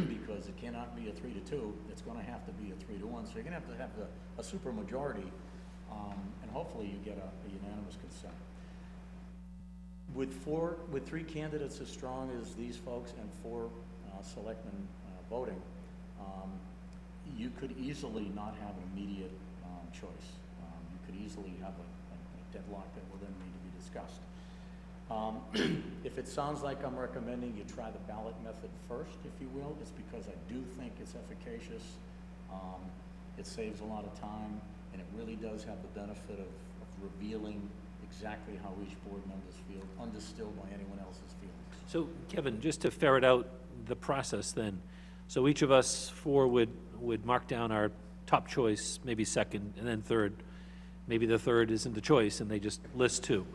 because it cannot be a 3-2. It's going to have to be a 3-1. So you're going to have a super majority, and hopefully you get a unanimous consent. With 3 candidates as strong as these folks and 4 selectmen voting, you could easily not have an immediate choice. You could easily have a deadlock that will then need to be discussed. If it sounds like I'm recommending you try the ballot method first, if you will, it's because I do think it's efficacious. It saves a lot of time, and it really does have the benefit of revealing exactly how each board members feel, undistilled by anyone else's feelings. So, Kevin, just to ferret out the process then, so each of us 4 would mark down our top choice, maybe second, and then third. Maybe the third isn't a choice, and they just list 2.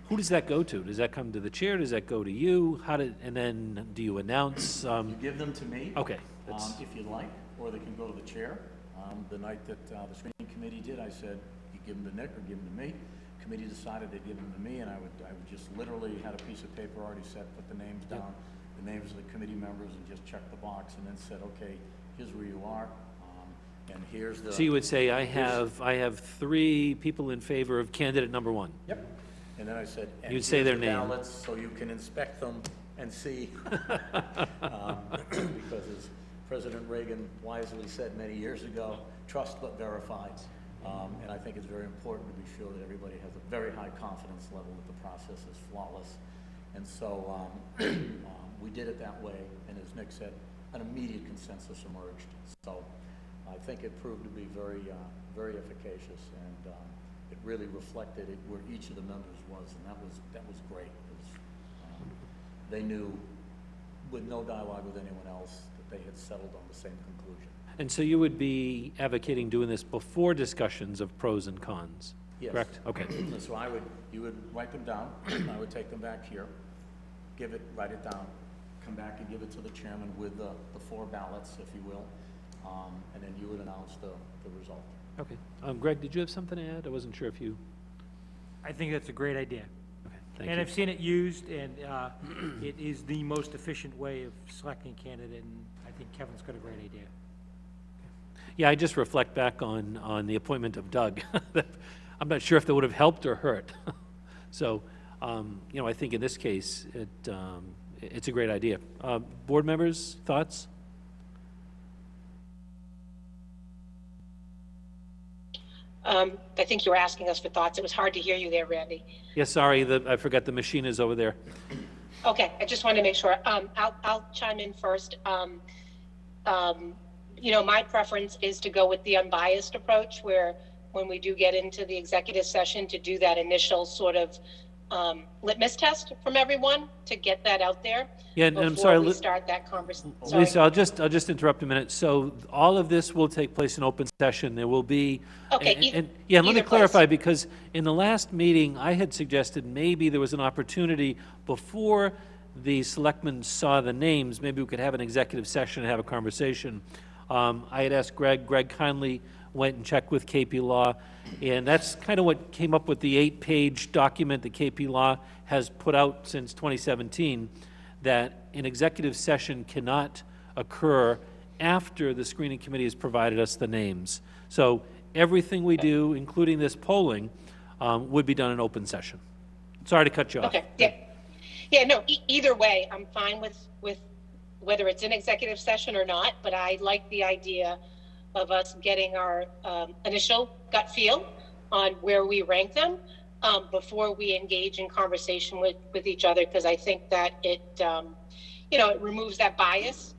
Who does that go to? Does that come to the chair? Does that go to you? And then do you announce? You give them to me. Okay. If you'd like, or they can go to the chair. The night that the screening committee did, I said, you give them to Nick or give them to me. Committee decided they'd give them to me, and I would just literally had a piece of paper already set, put the names down, the names of the committee members, and just check the box, and then said, okay, here's where you are, and here's the... So you would say, I have 3 people in favor of candidate number 1. Yep. And then I said, and You'd say here's their the name. ballots so you can inspect them and see. Because as President Reagan wisely said many years ago, trust but verify. And I think it's very important to be sure that everybody has a very high confidence level that the process is flawless. And so we did it that way, and as Nick said, an immediate consensus emerged. So I think it proved to be very, very efficacious, and it really reflected it where each of the members was, and that was great. It was, they knew, with no dialogue with anyone else, that they had settled on the same conclusion. And so you would be advocating doing this before discussions of pros and cons? Yes. Correct? Okay. So you would write them down, I would take them back here, write it down, come back and give it to the chairman with the 4 ballots, if you will, and then you would announce the result. Okay. Greg, did you have something to add? I wasn't sure if you... I think that's a great idea. Okay, thank And you. I've seen it used, and it is the most efficient way of selecting a candidate, and I think Kevin's got a great idea. Yeah, I just reflect back on the appointment of Doug. I'm not sure if that would have helped or hurt. So, you know, I think in this case, it's a great idea. Board members, thoughts? I think you were asking us for thoughts. It was hard to hear you there, Randy. Yeah, sorry, I forgot the machine is over there. Okay, I just wanted to make sure. I'll chime in first. You know, my preference is to go with the unbiased approach, where when we do get into the executive session, to do that initial sort of litmus test from everyone to get that out there. Yeah, and I'm sorry, before we start that conversation. Lisa, I'll just interrupt a minute. So all of this will take place in open session. There will be. Okay, Yeah, let me either place. clarify, because in the last meeting, I had suggested maybe there was an opportunity before the selectmen saw the names, maybe we could have an executive session and have a conversation. I had asked Greg kindly went and checked with KP Law, and that's kind of what came up with the 8-page document that KP Law has put out since 2017, that an executive session cannot occur after the screening committee has provided us the names. So everything we do, including this polling, would be done in open session. Sorry to cut you off. Okay, yeah. Yeah, no, either way, I'm fine with whether it's in executive session or not, but I like the idea of us getting our initial gut feel on where we rank them before we engage in conversation with each other, because I think that it, it removes that bias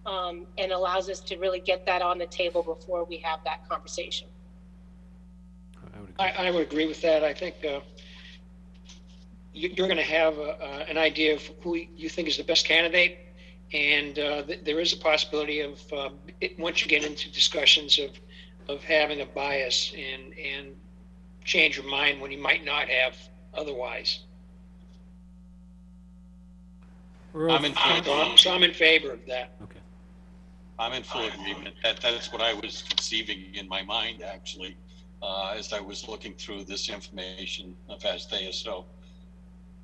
and allows us to really get that on the table before we have that conversation. I would agree with that. I think you're going to have an idea of who you think is the best candidate, and there is a possibility of once you get into discussions of having a bias and change your mind when you might not have otherwise. I'm in favor. So I'm in favor of that. Okay. I'm in full agreement. That's what I was conceiving in my mind, actually, as I was looking through this information the past day or so.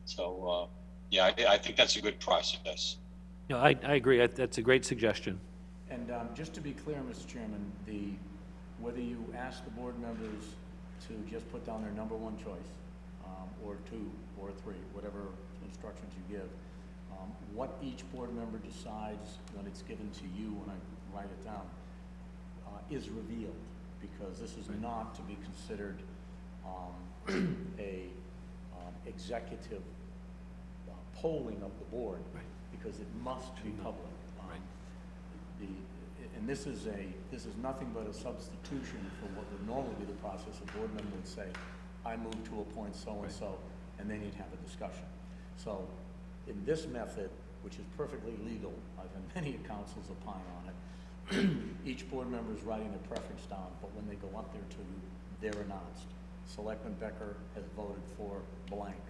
So, yeah, I think that's a good process. No, I agree. That's a great suggestion. And just to be clear, Mr. Chairman, whether you ask the board members to just put down their number one choice, or 2 or 3, whatever instructions you give, what each board member decides when it's given to you, when I write it down, is revealed, because this is not to be considered a executive polling of the board, because it must be public. And this is nothing but a substitution for what would normally be the process. A board member would say, I move to appoint so-and-so, and then you'd have a discussion. So in this method, which is perfectly legal, I've had many councils opine on it, each board member is writing their preference down, but when they go up there to you, they're announced. Selectman Becker has voted for blank,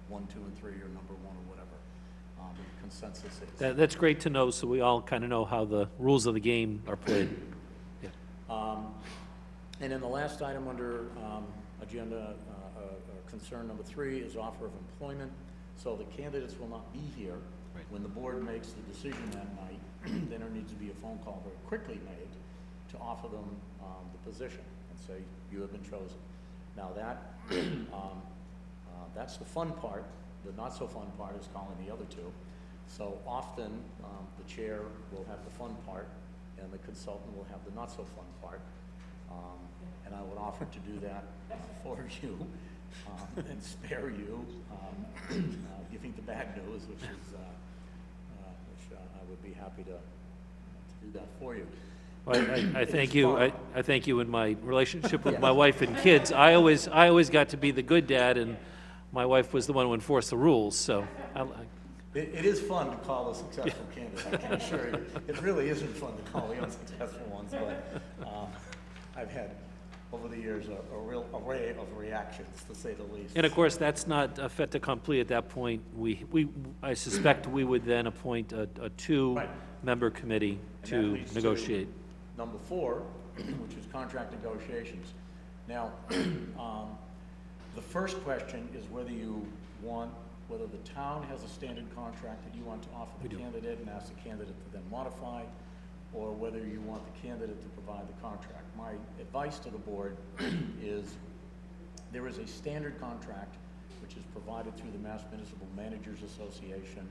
1, 2, and 3, or number 1, or whatever. The consensus is. That's great to know, so we all kind of know how the rules of the game are played. Yeah. And then the last item under agenda concern number 3 is offer of employment. So the candidates will not be here. Right. When the board makes the decision that night, then there needs to be a phone call very quickly made to offer them the position and say, you have been chosen. Now that's the fun part. The not so fun part is calling the other 2. So often the chair will have the fun part and the consultant will have the not so fun part. And I would offer to do that for you and spare you giving the bad news, which I would be happy to do that for you. Well, I thank you. I thank you. In my relationship with Yes. my wife and kids, I always got to be the good dad, and my wife was the one who enforced the rules. So It is fun to call a successful candidate, I can assure you. It really isn't fun to call the unsuccessful ones, but I've had, over the years, a real array of reactions, to say the least. And of course, that's not a fait accompli at that point. I suspect we would then appoint a Right. 2-member committee And that to leads to negotiate. Number 4, which is contract negotiations. Now, the first question is whether the town has a standard contract that you want to offer the candidate and ask the candidate to then modify, or whether you want the candidate to provide the contract. My advice to the board is there is a standard contract which is provided through the Mass Municipal Managers Association,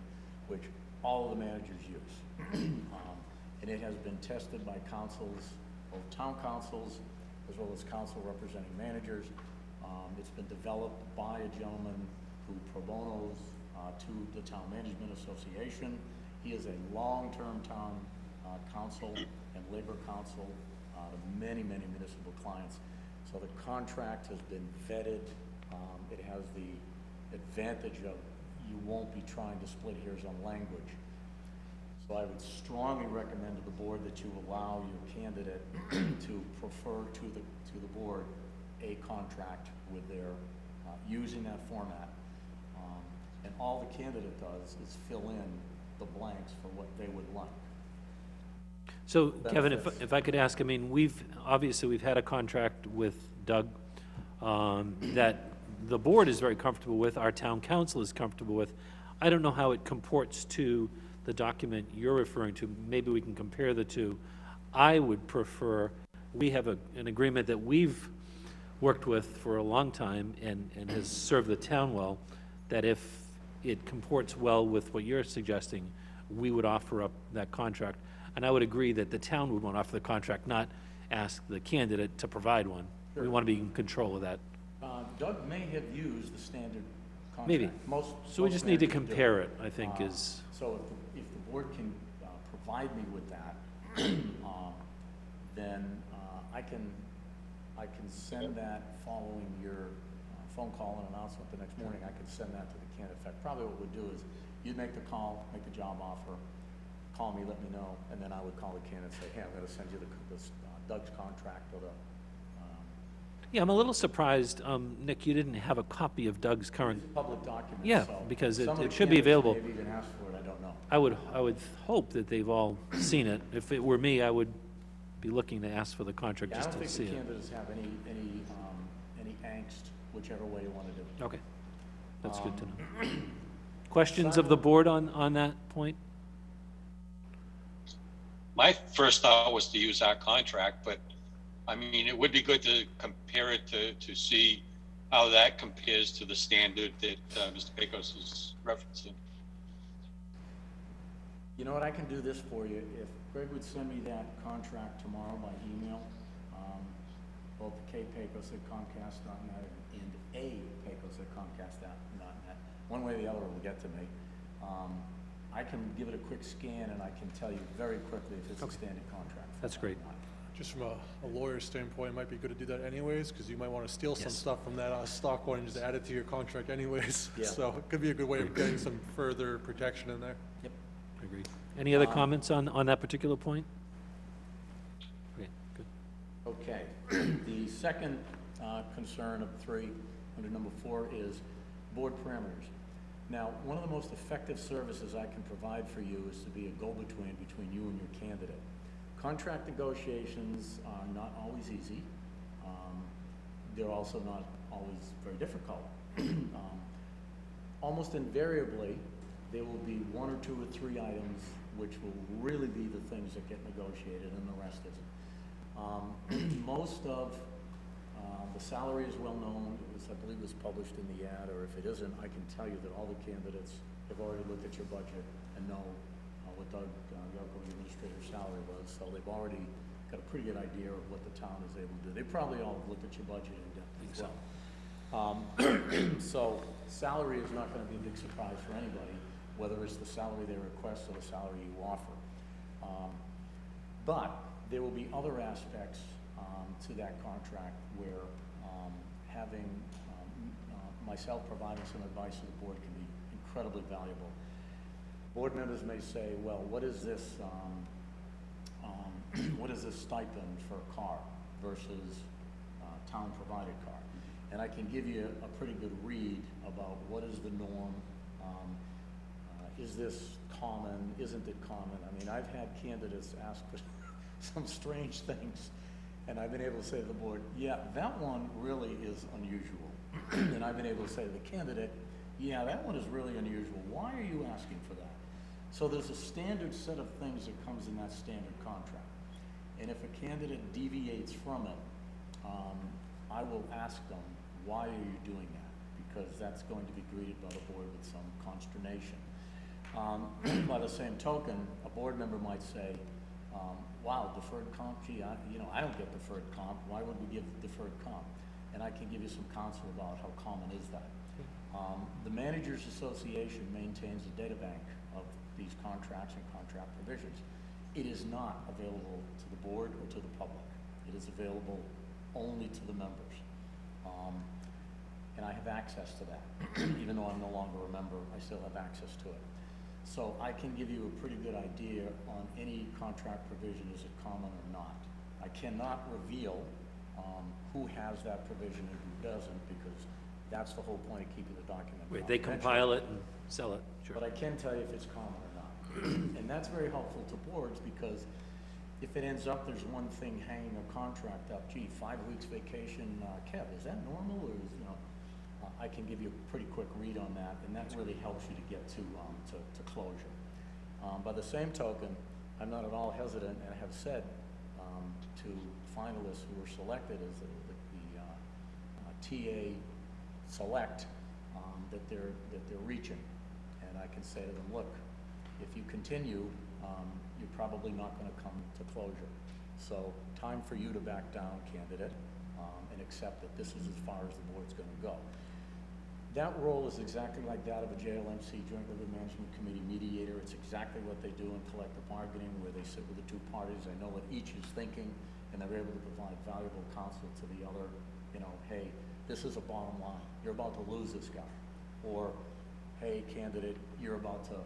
which all of the managers use. And it has been tested by councils, both town councils as well as council representing managers. It's been developed by a gentleman who pro bonos to the Town Management Association. He is a long-term town council and labor council to many, many municipal clients. So the contract has been vetted. It advantage of you won't be trying to split hairs on language. So I would strongly recommend to the board that you allow your candidate to prefer to the board a contract with their, using that format. And all the candidate does is fill in the blanks for what they would like. So, Kevin, Benefits. if I could ask, I mean, obviously, we've had a contract with Doug that the board is very comfortable with, our town council is comfortable with. I don't know how it comports to the document you're referring to. Maybe we can compare the two. I would prefer, we have an agreement that we've worked with for a long time and has served the town well, that if it comports well with what you're suggesting, we would offer up that contract. And I would agree that the town would want to offer the contract, not ask the candidate to provide one. We want to be in control of that. Doug may have used the standard contract. Maybe. So we just need to managers do. compare it, I think, is, So if the board can provide me with that, then I can send that following your phone call and announcement the next morning. I can send that to the candidate. In fact, probably what we'd do is you'd make the call, make the job offer, call me, let me know, and then I would call the candidate and say, hey, I'm going to send you this Doug's contract or the. yeah, I'm a little surprised, Nick, you didn't have a copy of Doug's current, It's a public document. Yeah, so because some of it the should be candidates available. may have even asked for it, I don't know. I would hope that they've all seen it. If it were me, I would be looking to ask for the contract Yeah, I just don't to think see the it. candidates have any angst, whichever way you want to do it. Okay, that's good to know. Questions of the board on that point? My first thought was to use our contract, but I mean, it would be good to compare it to see how that compares to the standard that Mr. Pecos is referencing. You know what, I can do this for you. If Greg would send me that contract tomorrow by email, both K. Pecos at Comcast.net and A. Pecos at Comcast.net, one way or the other will get to me. I can give it a quick scan and I can tell you very quickly if it's a standard contract. That's great. Just from a lawyer's standpoint, it might be good to do that anyways, because you might want to steal some Yes. stuff from that stock one and just add it to your contract anyways. Yeah. So it could be a good way of getting some further protection in there. Yep. Agreed. Any other comments on that particular point? Okay, good. Okay. The second concern of three, under number 4, is board parameters. Now, one of the most effective services I can provide for you is to be a go-between between you and your candidate. Contract negotiations are not always easy. They're also not always very difficult. Almost invariably, there will be 1 or 2 or 3 items which will really be the things that get negotiated and the rest isn't. Most of the salary is well known. I believe it was published in the ad, or if it isn't, I can tell you that all the candidates have already looked at your budget and know what Doug Yarko, the administrator's salary was, so they've already got a pretty good idea of what the town is able to do. They probably all have looked at your budget in depth as well. So salary is not going to be a big surprise for anybody, whether it's the salary they request or the salary you offer. But there will be other aspects to that contract where having myself providing some advice to the board can be incredibly valuable. Board members may say, well, what is this stipend for a car versus town-provided car? And I can give you a pretty good read about what is the norm. Is this common? Isn't it common? I mean, I've had candidates ask for some strange things, and I've been able to say to the board, yeah, that one really is unusual. And I've been able to say to the candidate, yeah, that one is really unusual. Why are you asking for that? So there's a standard set of things that comes in that standard contract. And if a candidate deviates from it, I will ask them, why are you doing that? Because that's going to be greeted by the board with some consternation. By the same token, a board member might say, wow, deferred comp, gee, I don't get deferred comp. Why would we give deferred comp? And I can give you some counsel about how common is that. The Managers Association maintains a data bank of these contracts and contract provisions. It is not available to the board or to the public. It is available only to the members. and I have access to that. Even though I'm no longer a member, I still have access to it. So I can give you a pretty good idea on any contract provision, is it common or not. I cannot reveal who has that provision and who doesn't, because that's the whole point of keeping the document Wait, they confidential. compile it and sell it, sure. But I can tell you if it's common or not. And that's very helpful to boards, because if it ends up there's one thing hanging a contract up, gee, 5 weeks vacation, Kev, is that normal, or is, I can give you a pretty quick read on that, and that really helps you to get to closure. By the same token, I'm not at all hesitant, and I have said to finalists who were selected as the TA select that they're reaching, and I can say to them, look, if you continue, you're probably not going to come to closure. So time for you to back down, candidate, and accept that this is as far as the board's going to go. That role is exactly like that of a JLMC, Joint Labor Management Committee mediator. It's exactly what they do in collective bargaining, where they sit with the two parties. They know what each is thinking, and they're able to provide valuable counsel to the other. Hey, this is a bottom line. You're about to lose this guy. Or, hey, candidate, you're about to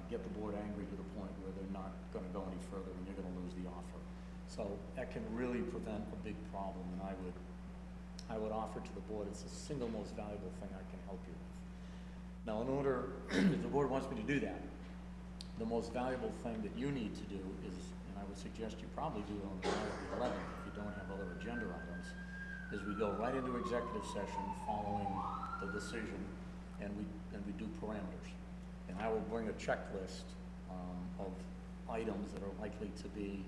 get the board angry to the point where they're not going to go any further and you're going to lose the offer. So that can really prevent a big problem, and I would offer to the board it's the single most valuable thing I can help you with. Now, in order, if the board wants me to do that, the most valuable thing that you need to do is, and I would suggest you probably do it on the night of the 11th if you don't have other agenda items, is we go right into executive session following the decision, and we do parameters. And I will bring a checklist of items that are likely to be,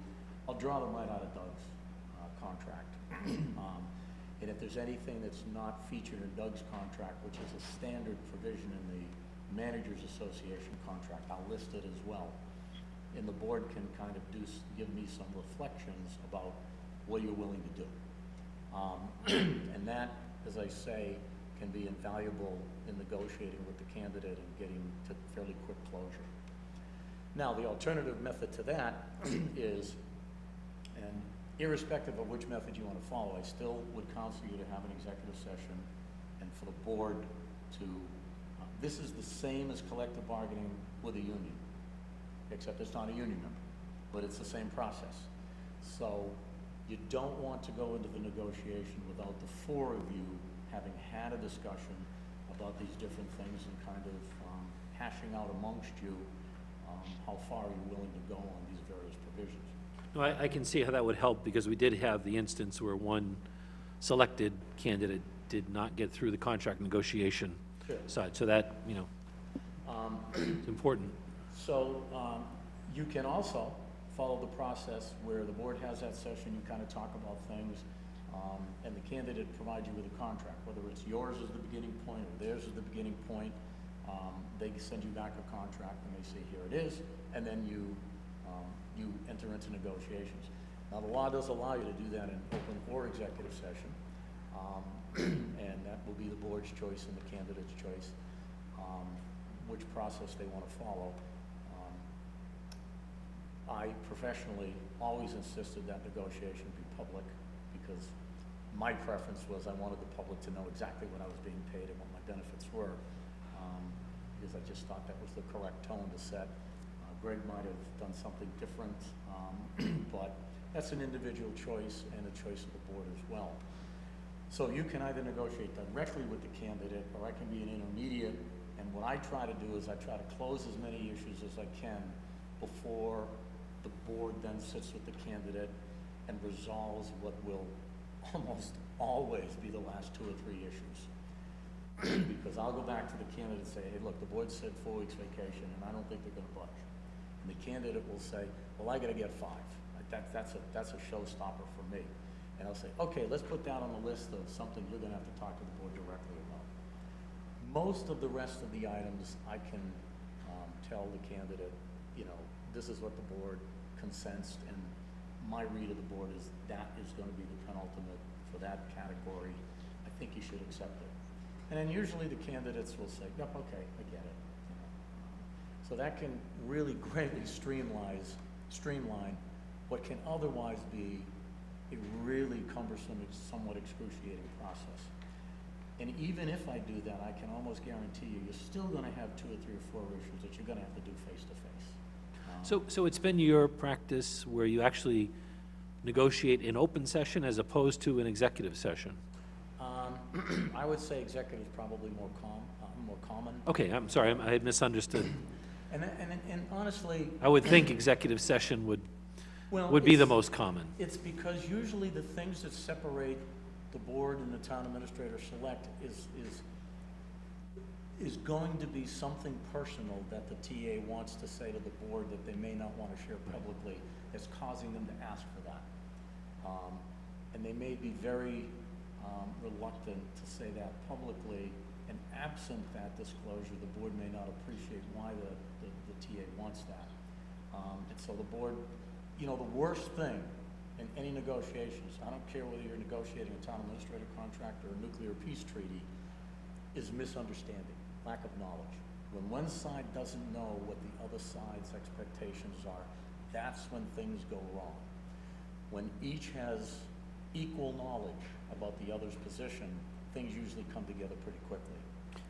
I'll draw them right out of Doug's contract. And if there's anything that's not featured in Doug's contract, which is a standard provision in the Managers Association contract, I'll list it as well. And the board can kind of give me some reflections about what you're willing to do. And that, as I say, can be invaluable in negotiating with the candidate and getting to fairly quick closure. Now, the alternative method to that is, and irrespective of which method you want to follow, I still would counsel you to have an executive session and for the board to, this is the same as collective bargaining with a union, except it's not a union member, but it's the same process. So you don't want to go into the negotiation without the 4 of you having had a discussion about these different things and kind of hashing out amongst you how far you're willing to go on these various provisions. No, I can see how that would help, because we did have the instance where one selected candidate did not get through the contract negotiation side. So that, it's important. So you can also follow the process where the board has that session, you kind of talk about things, and the candidate provides you with a contract, whether it's yours as the beginning point or theirs as the beginning point. They send you back a contract and they say, here it is, and then you enter into negotiations. Now, the law does allow you to do that in open or executive session, and that will be the board's choice and the candidate's choice, which process they want to follow. I professionally always insisted that negotiation be public, because my preference was I wanted the public to know exactly what I was being paid and what my benefits were, because I just thought that was the correct tone to set. Greg might have done something different, but that's an individual choice and a choice of the board as well. So you can either negotiate directly with the candidate, or I can be an intermediate, and what I try to do is I try to close as many issues as I can before the board then sits with the candidate and resolves what will almost always be the last 2 or 3 issues. Because I'll go back to the candidate and say, hey, look, the board said 4 weeks vacation, and I don't think they're going to budge. And the candidate will say, well, I got to get 5. That's a showstopper for me. And I'll say, okay, let's put that on the list of something you're going to have to talk to the board directly about. Most of the rest of the items, I can tell the candidate, this is what the board consensed, and my read of the board is that is going to be the penultimate for that category. I think you should accept it. And then usually the candidates will say, yep, okay, I get it. So that can really greatly streamline what can otherwise be a really cumbersome, somewhat excruciating process. And even if I do that, I can almost guarantee you, you're still gonna have 2 or 3 or 4 issues that you're gonna have to do face-to-face. So it's been your practice where you actually negotiate in open session as opposed to an executive session? I would say executive is probably more common. Okay, I'm sorry, I had misunderstood. And honestly, I would think executive session would well, be the it's- most common. It's because usually the things that separate the board and the town administrator select is going to be something personal that the TA wants to say to the board that they may not want to share publicly, that's causing them to ask for that. And they may be very reluctant to say that publicly, and absent that disclosure, the board may not appreciate why the TA wants that. And so the board, the worst thing in any negotiations, I don't care whether you're negotiating a town administrator contract or a nuclear peace treaty, is misunderstanding, lack of knowledge. When one side doesn't know what the other side's expectations are, that's when things go wrong. When each has equal knowledge about the other's position, things usually come together pretty quickly.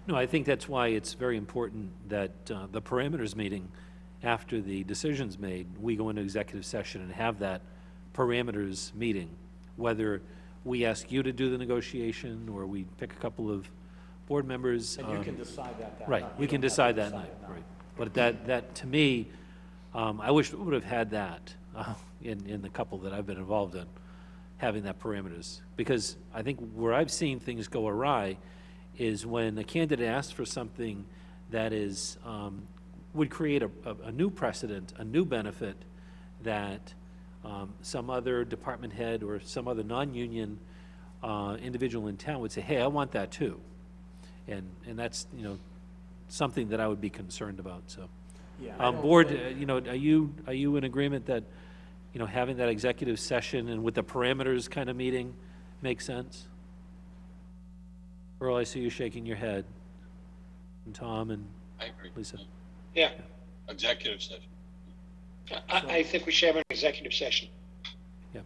No, I think that's why it's very important that the parameters meeting, after the decision's made, we go into executive session and have that parameters meeting, whether we ask you to do the negotiation or we pick a couple of board members. And you can decide that Right, night. we You can don't have to decide that night, it now. right. But that, to me, I wish we would have had that in the couple that I've been involved in, having that parameters. Because I think where I've seen things go awry is when a candidate asks for something that is, would create a new precedent, a new benefit that some other department head or some other non-union individual in town would say, hey, I want that too. And that's, something that I would be concerned about, so. Yeah, I don't Board, think- are you in agreement that, having that executive session and with the parameters kind of meeting makes sense? Earl, I see you shaking your head. And Tom and I agree. Lisa. Yeah, Executive session. I think we should have an executive session. Yeah,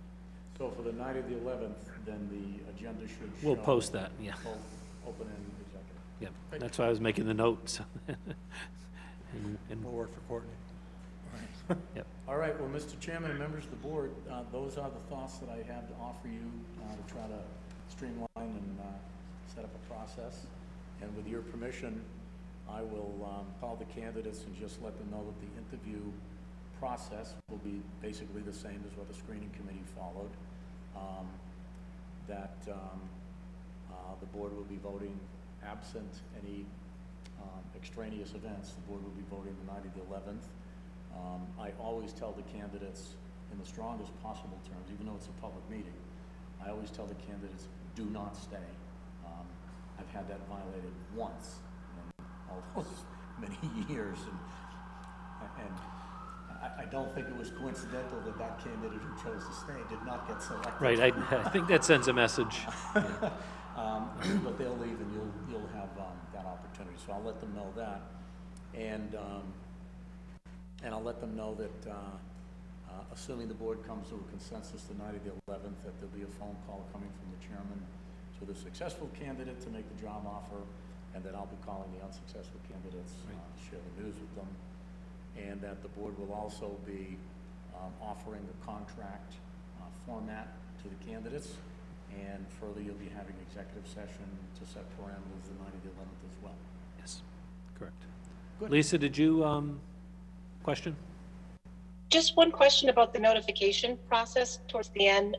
So for the night of the 11th, then the agenda should show. we'll post that, yeah, Both open and executive. yeah. That's why I was making the notes. And More work for Courtney. yep. All right, well, Mr. Chairman and members of the board, those are the thoughts that I have to offer you to try to streamline and set up a process. And with your permission, I will call the candidates and just let them know that the interview process will be basically the same as what the screening committee followed. The board will be voting absent any extraneous events. The board will be voting the night of the 11th. I always tell the candidates in the strongest possible terms, even though it's a public meeting, I always tell the candidates, do not stay. I've had that violated once in all those many years, and I don't think it was coincidental that that candidate who chose to stay did not get selected. Right, I think that sends a message. But they'll leave and you'll have that opportunity, so I'll let them know that. And I'll let them know that, assuming the board comes to a consensus the night of the 11th, that there'll be a phone call coming from the chairman to the successful candidate to make the job offer, and that I'll be calling the unsuccessful candidates, to share the news with them. And that the board will also be offering the contract format to the candidates. And further, you'll be having executive session to set parameters the night of the 11th as well. Yes, correct. Good. Lisa, did you, question? Just one question about the notification process towards the end.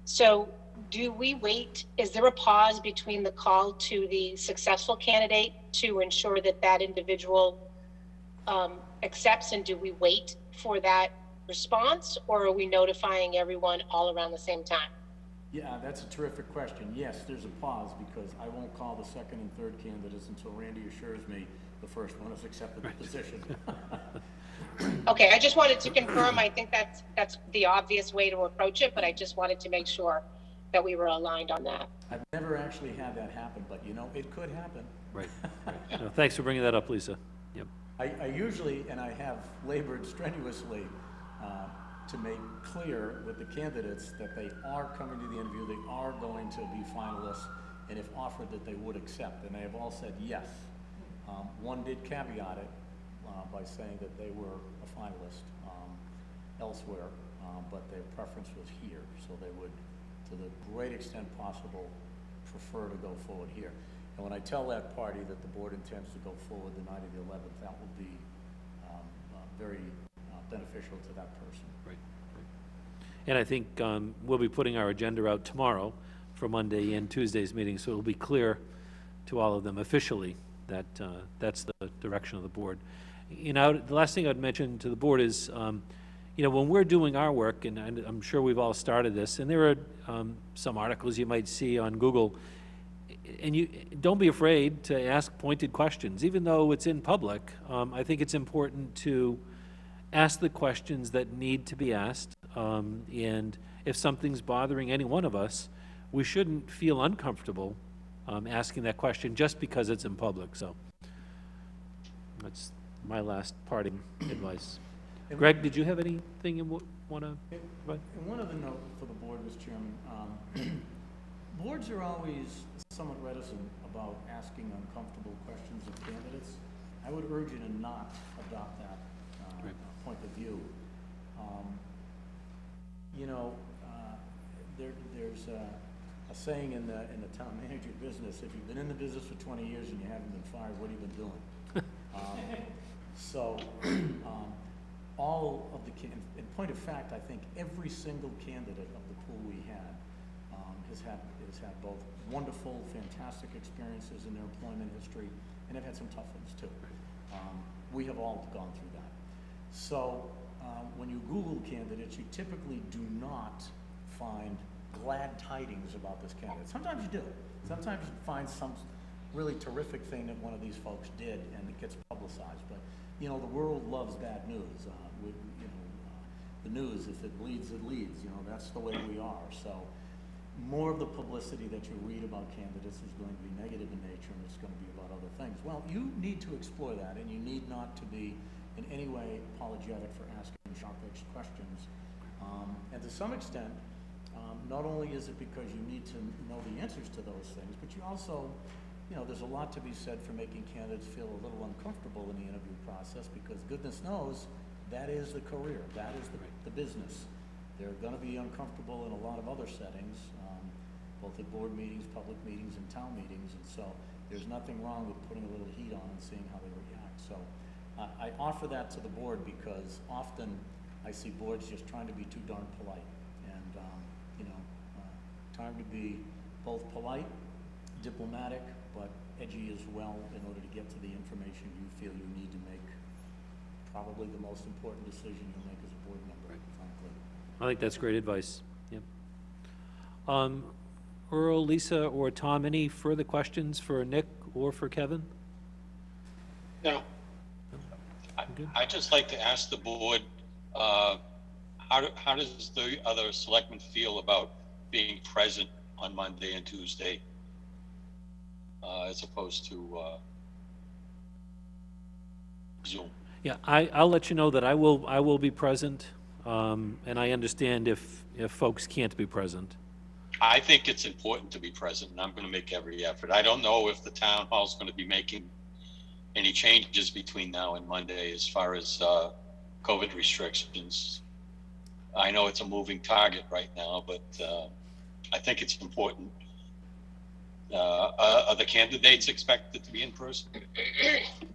So do we wait, is there a pause between the call to the successful candidate to ensure that that individual accepts, and do we wait for that response, or are we notifying everyone all around the same time? Yeah, that's a terrific question. Yes, there's a pause because I won't call the second and third candidates until Randy assures me the first one has accepted the position. Okay, I just wanted to confirm. I think that's the obvious way to approach it, but I just wanted to make sure that we were aligned on that. I've never actually had that happen, but it could happen. Right. No, thanks for bringing that up, Lisa. Yep. I usually, and I have labored strenuously to make clear with the candidates that they are coming to the interview, they are going to be finalists, and if offered, that they would accept, and they have all said yes. One did caveat it by saying that they were a finalist elsewhere, but their preference was here, so they would, to the great extent possible, prefer to go forward here. And when I tell that party that the board intends to go forward the night of the 11th, that will be very beneficial to that person. Right. And I think we'll be putting our agenda out tomorrow for Monday and Tuesday's meeting, so it'll be clear to all of them officially that that's the direction of the board. You know, the last thing I'd mention to the board is, you know, when we're doing our work, and I'm sure we've all started this, and there are some articles you might see on Google, and you don't be afraid to ask pointed questions, even though it's in public. I think it's important to ask the questions that need to be asked, and if something's bothering any one of us, we shouldn't feel uncomfortable asking that question just because it's in public. So that's my last parting advice. Greg, did you have anything you want to provide? And one other note for the board, Mr. Chairman. Boards are always somewhat reticent about asking uncomfortable questions of candidates. I would urge you to not adopt that point of view. You know, there's a saying in the town manager business: if you've been in the business for 20 years and you haven't been fired, what have you been doing? All of the, in point of fact, I think every single candidate of the pool we had has had both wonderful, fantastic experiences in their employment history, and have had some tough ones too. We have all gone through that. So when you Google candidates, you typically do not find glad tidings about this candidate. Sometimes you do. Sometimes you find some really terrific thing that one of these folks did, and it gets publicized. But you know, the world loves bad news. The news, if it bleeds, it leads. You know, that's the way we are. So more of the publicity that you read about candidates is going to be negative in nature, and it's going to be about other things. Well, you need to explore that, and you need not to be in any way apologetic for asking sharp-edged questions. And to some extent, not only is it because you need to know the answers to those things, but you also, you know, there's a lot to be said for making candidates feel a little uncomfortable in the interview process, because goodness knows that is the career, that is the business. They're going to be uncomfortable in a lot of other settings, both at board meetings, public meetings, and town meetings, and so there's nothing wrong with putting a little heat on and seeing how they react. So I offer that to the board because often I see boards just trying to be too darn polite, and you know, time to be both polite, diplomatic, but edgy as well in order to get to the information you feel you need to make probably the most important decision you'll make as a board member, frankly. I think that's great advice. Yep. Earl, Lisa, or Tom, any further questions for Nick or for Kevin? No. I'd just like to ask the board, how does the other selectmen feel about being present on Monday and Tuesday, as opposed to Zoom? Yeah, I'll let you know that I will be present, and I understand if folks can't be present. I think it's important to be present, and I'm going to make every effort. I don't know if the town hall's going to be making any changes between now and Monday as far as COVID restrictions. I know it's a moving target right now, but I think it's important. Are the candidates expected to be in person?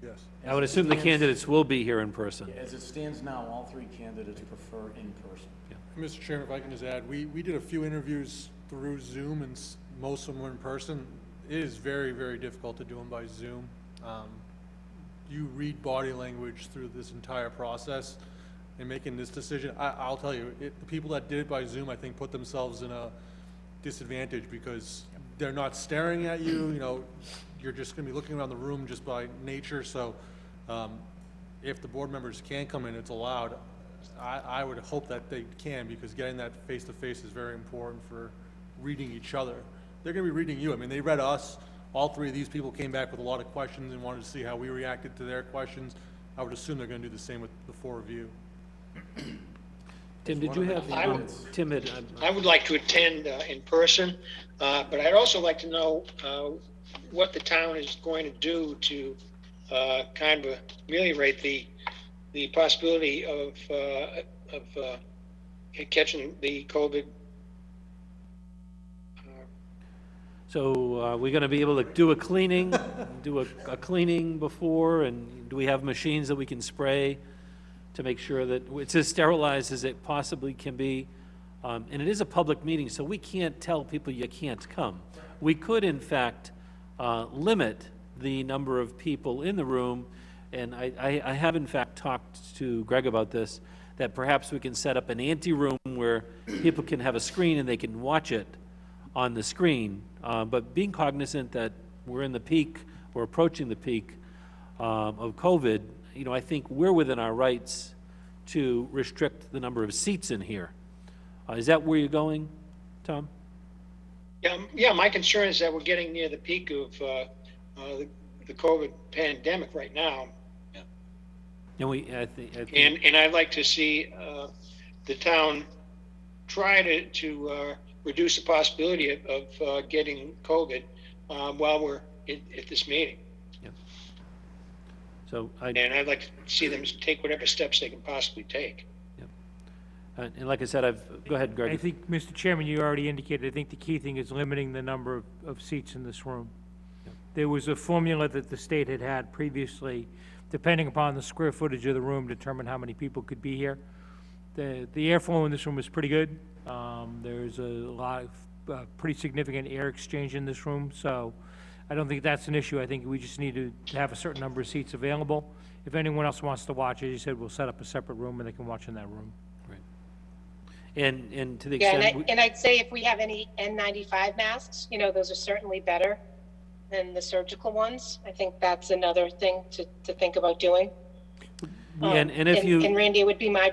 Yes. I would assume the candidates will be here in person. As it stands now, all three candidates prefer in person. Mr. Chairman, if I can just add, we did a few interviews through Zoom, and most of them were in person. It is very, very difficult to do them by Zoom. You read body language through this entire process in making this decision. I'll tell you, the people that did it by Zoom, I think, put themselves in a disadvantage because they're not staring at you. You know, you're just going to be looking around the room just by nature. So if the board members can come in, it's allowed. I would hope that they can, because getting that face-to-face is very important for reading each other. They're going to be reading you. I mean, they read us. All three of these people came back with a lot of questions and wanted to see how we reacted to their questions. I would assume they're going to do the same with the four of you. Tim, did you have, I would- Tim had, I would like to attend in person, but I'd also like to know what the town is going to do to kind of ameliorate the possibility of catching the COVID. so are we going to be able to do a cleaning, do a cleaning before, and do we have machines that we can spray to make sure that it's as sterilized as it possibly can be? And it is a public meeting, so we can't tell people you can't come. We could, in fact, limit the number of people in the room, and I have in fact talked to Greg about this, that perhaps we can set up an ante-room where people can have a screen and they can watch it on the screen, but being cognizant that we're in the peak, we're approaching the peak of COVID, you know, I think we're within our rights to restrict the number of seats in here. Is that where you're going, Tom? Yeah, my concern is that we're getting near the peak of the COVID pandemic right now. And I think And I'd like to see the town try to reduce the possibility of getting COVID while we're at this meeting. so And I'd like to see them take whatever steps they can possibly take. and like I said, go ahead, Greg. I think, Mr. Chairman, you already indicated, I think the key thing is limiting the number of seats in this room. There was a formula that the state had previously, depending upon the square footage of the room, determine how many people could be here. The airflow in this room is pretty good. There's a lot of pretty significant air exchange in this room, so I don't think that's an issue. I think we just need to have a certain number of seats available. If anyone else wants to watch, as you said, we'll set up a separate room and they can watch in that room. And to the Yeah, extent, and I'd say if we have any N95 masks, you know, those are certainly better than the surgical ones. I think that's another thing to think about doing. and if you. And Randy, it would be my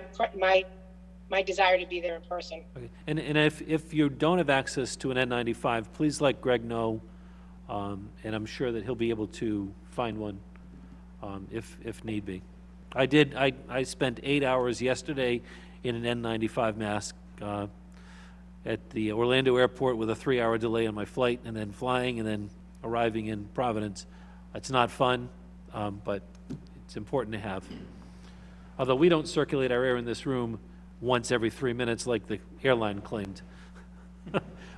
desire to be there in person. Okay. And if you don't have access to an N95, please let Greg know, and I'm sure that he'll be able to find one if need be. I spent 8 hours yesterday in an N95 mask at the Orlando airport with a 3-hour delay on my flight, and then flying and then arriving in Providence. It's not fun, but it's important to have. Although we don't circulate our air in this room once every 3 minutes like the airline claimed.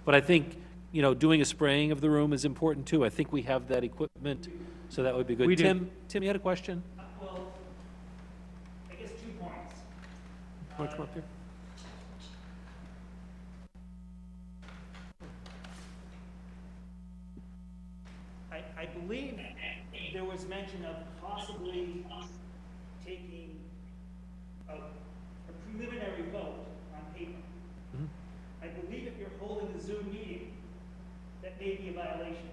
But I think, you know, doing a spraying of the room is important too. I think we have that equipment, so that would be good. We do. Tim, you had a question? Well, I guess 2 points. Want to come up here? I believe there was mention of possibly taking a preliminary vote on paper. I believe if you're holding a Zoom meeting, that may be a violation.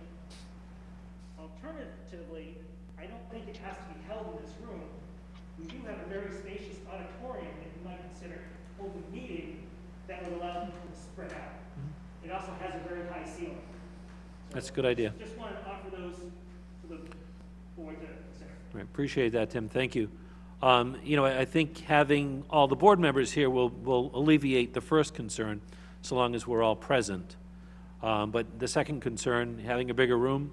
Alternatively, I don't think it has to be held in this room. We do have a very spacious auditorium that you might consider holding a meeting that would allow people to spread out. It also has a very high ceiling. That's a good idea. Just wanted to offer those to the board to consider. Right, appreciate that, Tim. Thank you. You know, I think having all the board members here will alleviate the first concern, so long as we're all present. But the second concern, having a bigger room,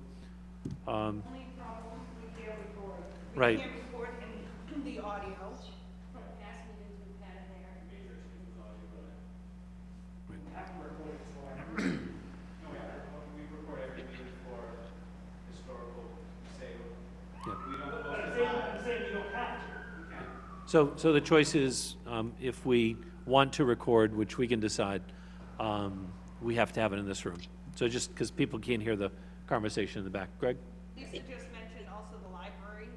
Only problem, we can't record. Right. We can't record in the audio. so the choice is, if we want to record, which we can decide, we have to have it in this room. So just because people can't hear the conversation in the back. Greg? Lisa just mentioned also the library,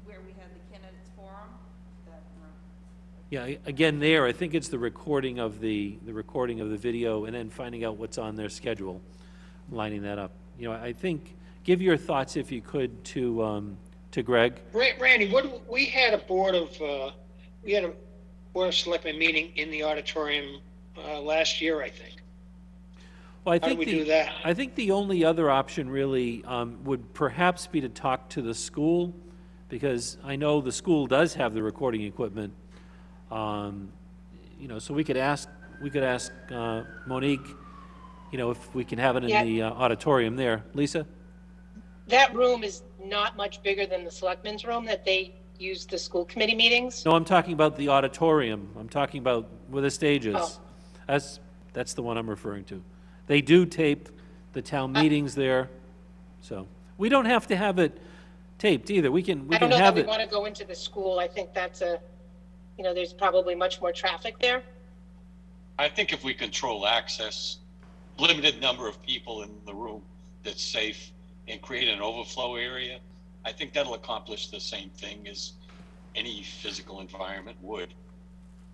where we had the candidates forum, that room. Yeah, again, there, I think it's the recording of the video and then finding out what's on their schedule, lining that up. You know, I think, give your thoughts, if you could, to Greg. Randy, we had a board of selectmen meeting in the auditorium last year, I think. Well, How do we do that? I think the only other option really would perhaps be to talk to the school, because I know the school does have the recording equipment. You you know, so we could ask Monique, you know, if we can have it in Yeah. the auditorium there. Lisa? That room is not much bigger than the selectmen's room that they use the school committee meetings. No, I'm talking about the auditorium. I'm talking about where the stage is. Oh. That's the one I'm referring to. They do tape the town meetings there, so. We don't have to have it taped either. We can I don't know that have we it. want to go into the school. I think that's there's probably much more traffic there. I think if we control access, limited number of people in the room that's safe, and create an overflow area, I think that'll accomplish the same thing as any physical environment would.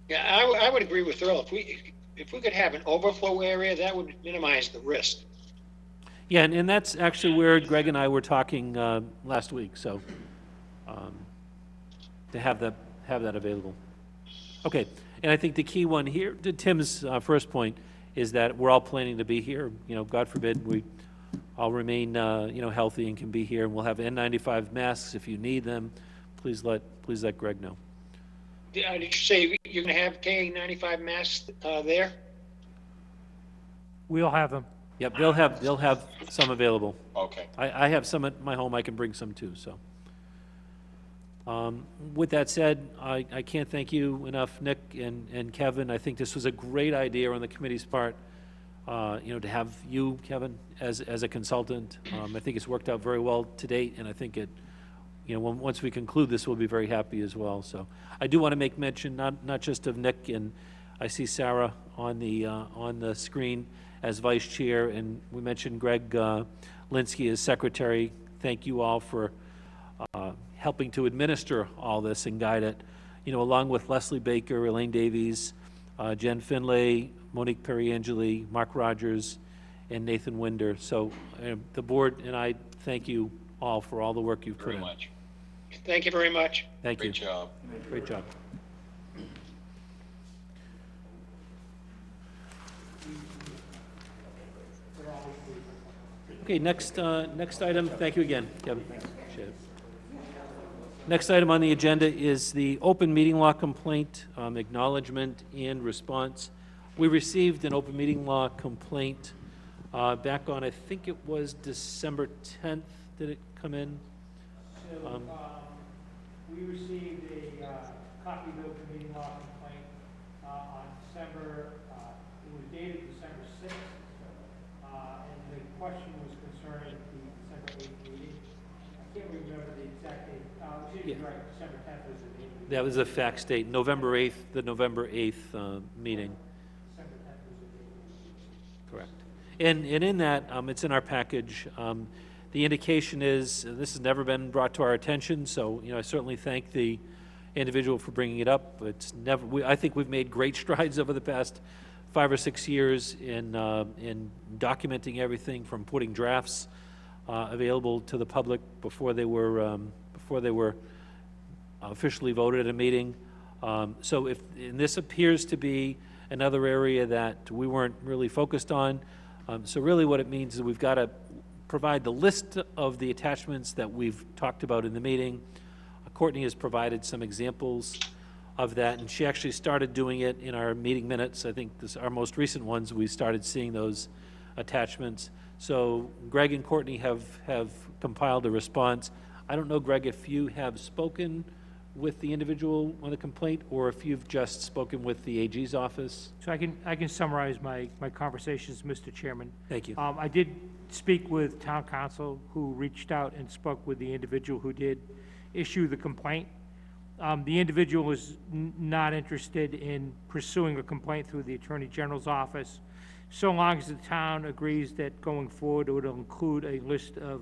Yeah, I would agree with Earl. If we could have an overflow area, that would minimize the risk. Yeah, and that's actually where Greg and I were talking last week, so to have that available. Okay, and I think the key one here, to Tim's first point, is that we're all planning to be here. You know, God forbid we all remain healthy and can be here, and we'll have N95 masks if you need them. Please let Greg know. Did you say you're going to have K95 masks there? We'll have them. Yep, they'll have some available. Okay. I have some at my home. I can bring some too, so. With that said, I can't thank you enough, Nick and Kevin. I think this was a great idea on the committee's part, to have you, Kevin, as a consultant. I think it's worked out very well to date, and I think once we conclude this, we'll be very happy as well. So I do want to make mention, not just of Nick, and I see Sarah on the screen as vice chair, and we mentioned Greg Linsky as secretary. Thank you all for helping to administer all this and guide it, along with Leslie Baker, Elaine Davies, Jen Finlay, Monique Perriangeli, Mark Rogers, and Nathan Winder. So the board and I thank you all for all the work you've put in. Very much. Thank you very much. Thank you. Great job. Great job. Okay, next item, thank you again, Kevin. Appreciate it. Next item on the agenda is the open meeting law complaint, acknowledgement and response. We received an open meeting law complaint back on, I think it was December 10th, did it come in? So, we received a copy of the open meeting law complaint on December, it was dated December 6th, and the question was concerning the December 8th meeting. I can't remember the exact date. Excuse me, right, December 10th was the date. That was a fax date, November 8th, the November 8th meeting. December 10th was the date. Correct. And in that, it's in our package. The indication is, this has never been brought to our attention, so, I certainly thank the individual for bringing it up. It's never, I think we've made great strides over the past 5 or 6 years in documenting everything from putting drafts available to the public before they were officially voted at a meeting. So and this appears to be another area that we weren't really focused on. So really what it means is we've got to provide the list of the attachments that we've talked about in the meeting. Courtney has provided some examples of that, and she actually started doing it in our meeting minutes. I think our most recent ones, we started seeing those attachments. So Greg and Courtney have compiled a response. I don't know, Greg, if you have spoken with the individual on the complaint, or if you've just spoken with the AG's office. So I can summarize my conversations, Mr. Chairman. Thank you. I did speak with town council, who reached out and spoke with the individual who did issue the complaint. The individual is not interested in pursuing a complaint through the Attorney General's office, so long as the town agrees that going forward, it will include a list of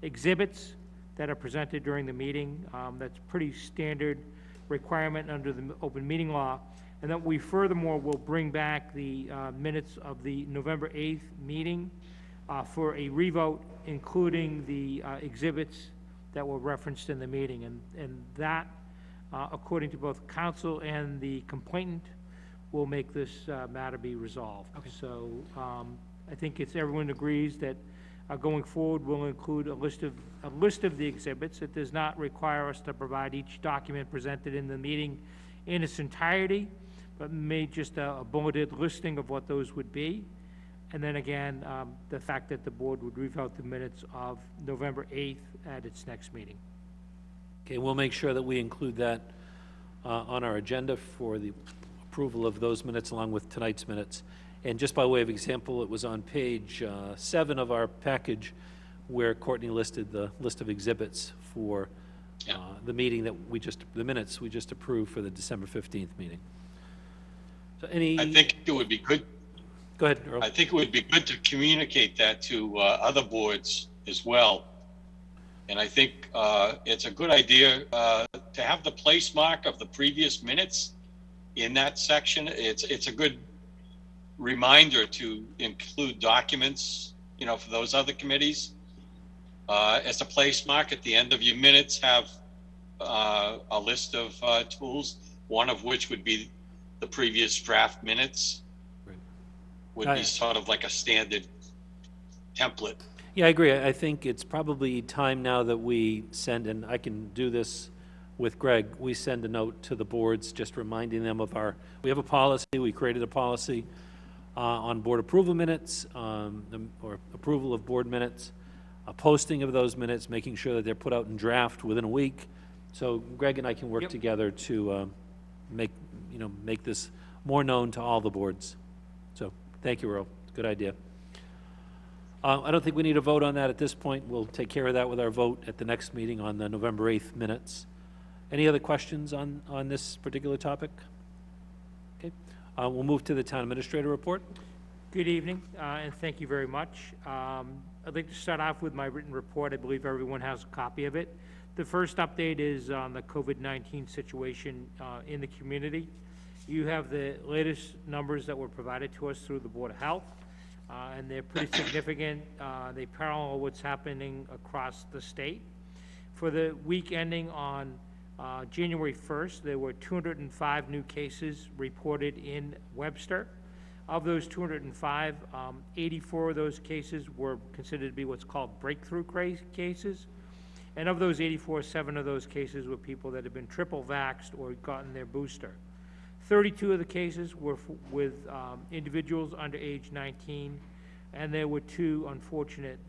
exhibits that are presented during the meeting. That's pretty standard requirement under the open meeting law. And that we furthermore will bring back the minutes of the November 8th meeting for a revote, including the exhibits that were referenced in the meeting. And that, according to both council and the complainant, will make this matter be resolved. Okay. So I think everyone agrees that going forward, we'll include a list of the exhibits. It does not require us to provide each document presented in the meeting in its entirety, but made just a bulleted listing of what those would be. And then again, the fact that the board would read out the minutes of November 8th at its next meeting. Okay, we'll make sure that we include that on our agenda for the approval of those minutes along with tonight's minutes. And just by way of example, it was on page 7 of our package where Courtney listed the list of exhibits for the meeting that the minutes we just approved for the December 15th meeting. So I think it would be good. Go ahead, Earl. I think it would be good to communicate that to other boards as well. And I think it's a good idea to have the place mark of the previous minutes in that section. It's a good reminder to include documents, for those other committees. As a place mark at the end of your minutes, have a list of tools, one of which would be the previous draft minutes. Right. Would be sort of like a standard template. Yeah, I agree. I think it's probably time now that we send, and I can do this with Greg, we send a note to the boards just reminding them of we have a policy, we created a policy on board approval minutes, or approval of board minutes, a posting of those minutes, making sure that they're put out in draft within a week. So Greg and I can work together to make this more known to all the boards. So thank you, Earl. Good idea. I don't think we need a vote on that at this point. We'll take care of that with our vote at the next meeting on the November 8th minutes. Any other questions on this particular topic? Okay. We'll move to the town administrator report. Good evening, and thank you very much. I'd like to start off with my written report. I believe everyone has a copy of it. The first update is on the COVID-19 situation in the community. You have the latest numbers that were provided to us through the Board of Health, and they're pretty significant. They parallel what's happening across the state. For the week ending on January 1st, there were 205 new cases reported in Webster. Of those 205, 84 of those cases were considered to be what's called breakthrough cases. And of those 84, 7 of those cases were people that had been triple vaxxed or gotten their booster. 32 of the cases were with individuals under age 19, and there were 2 unfortunate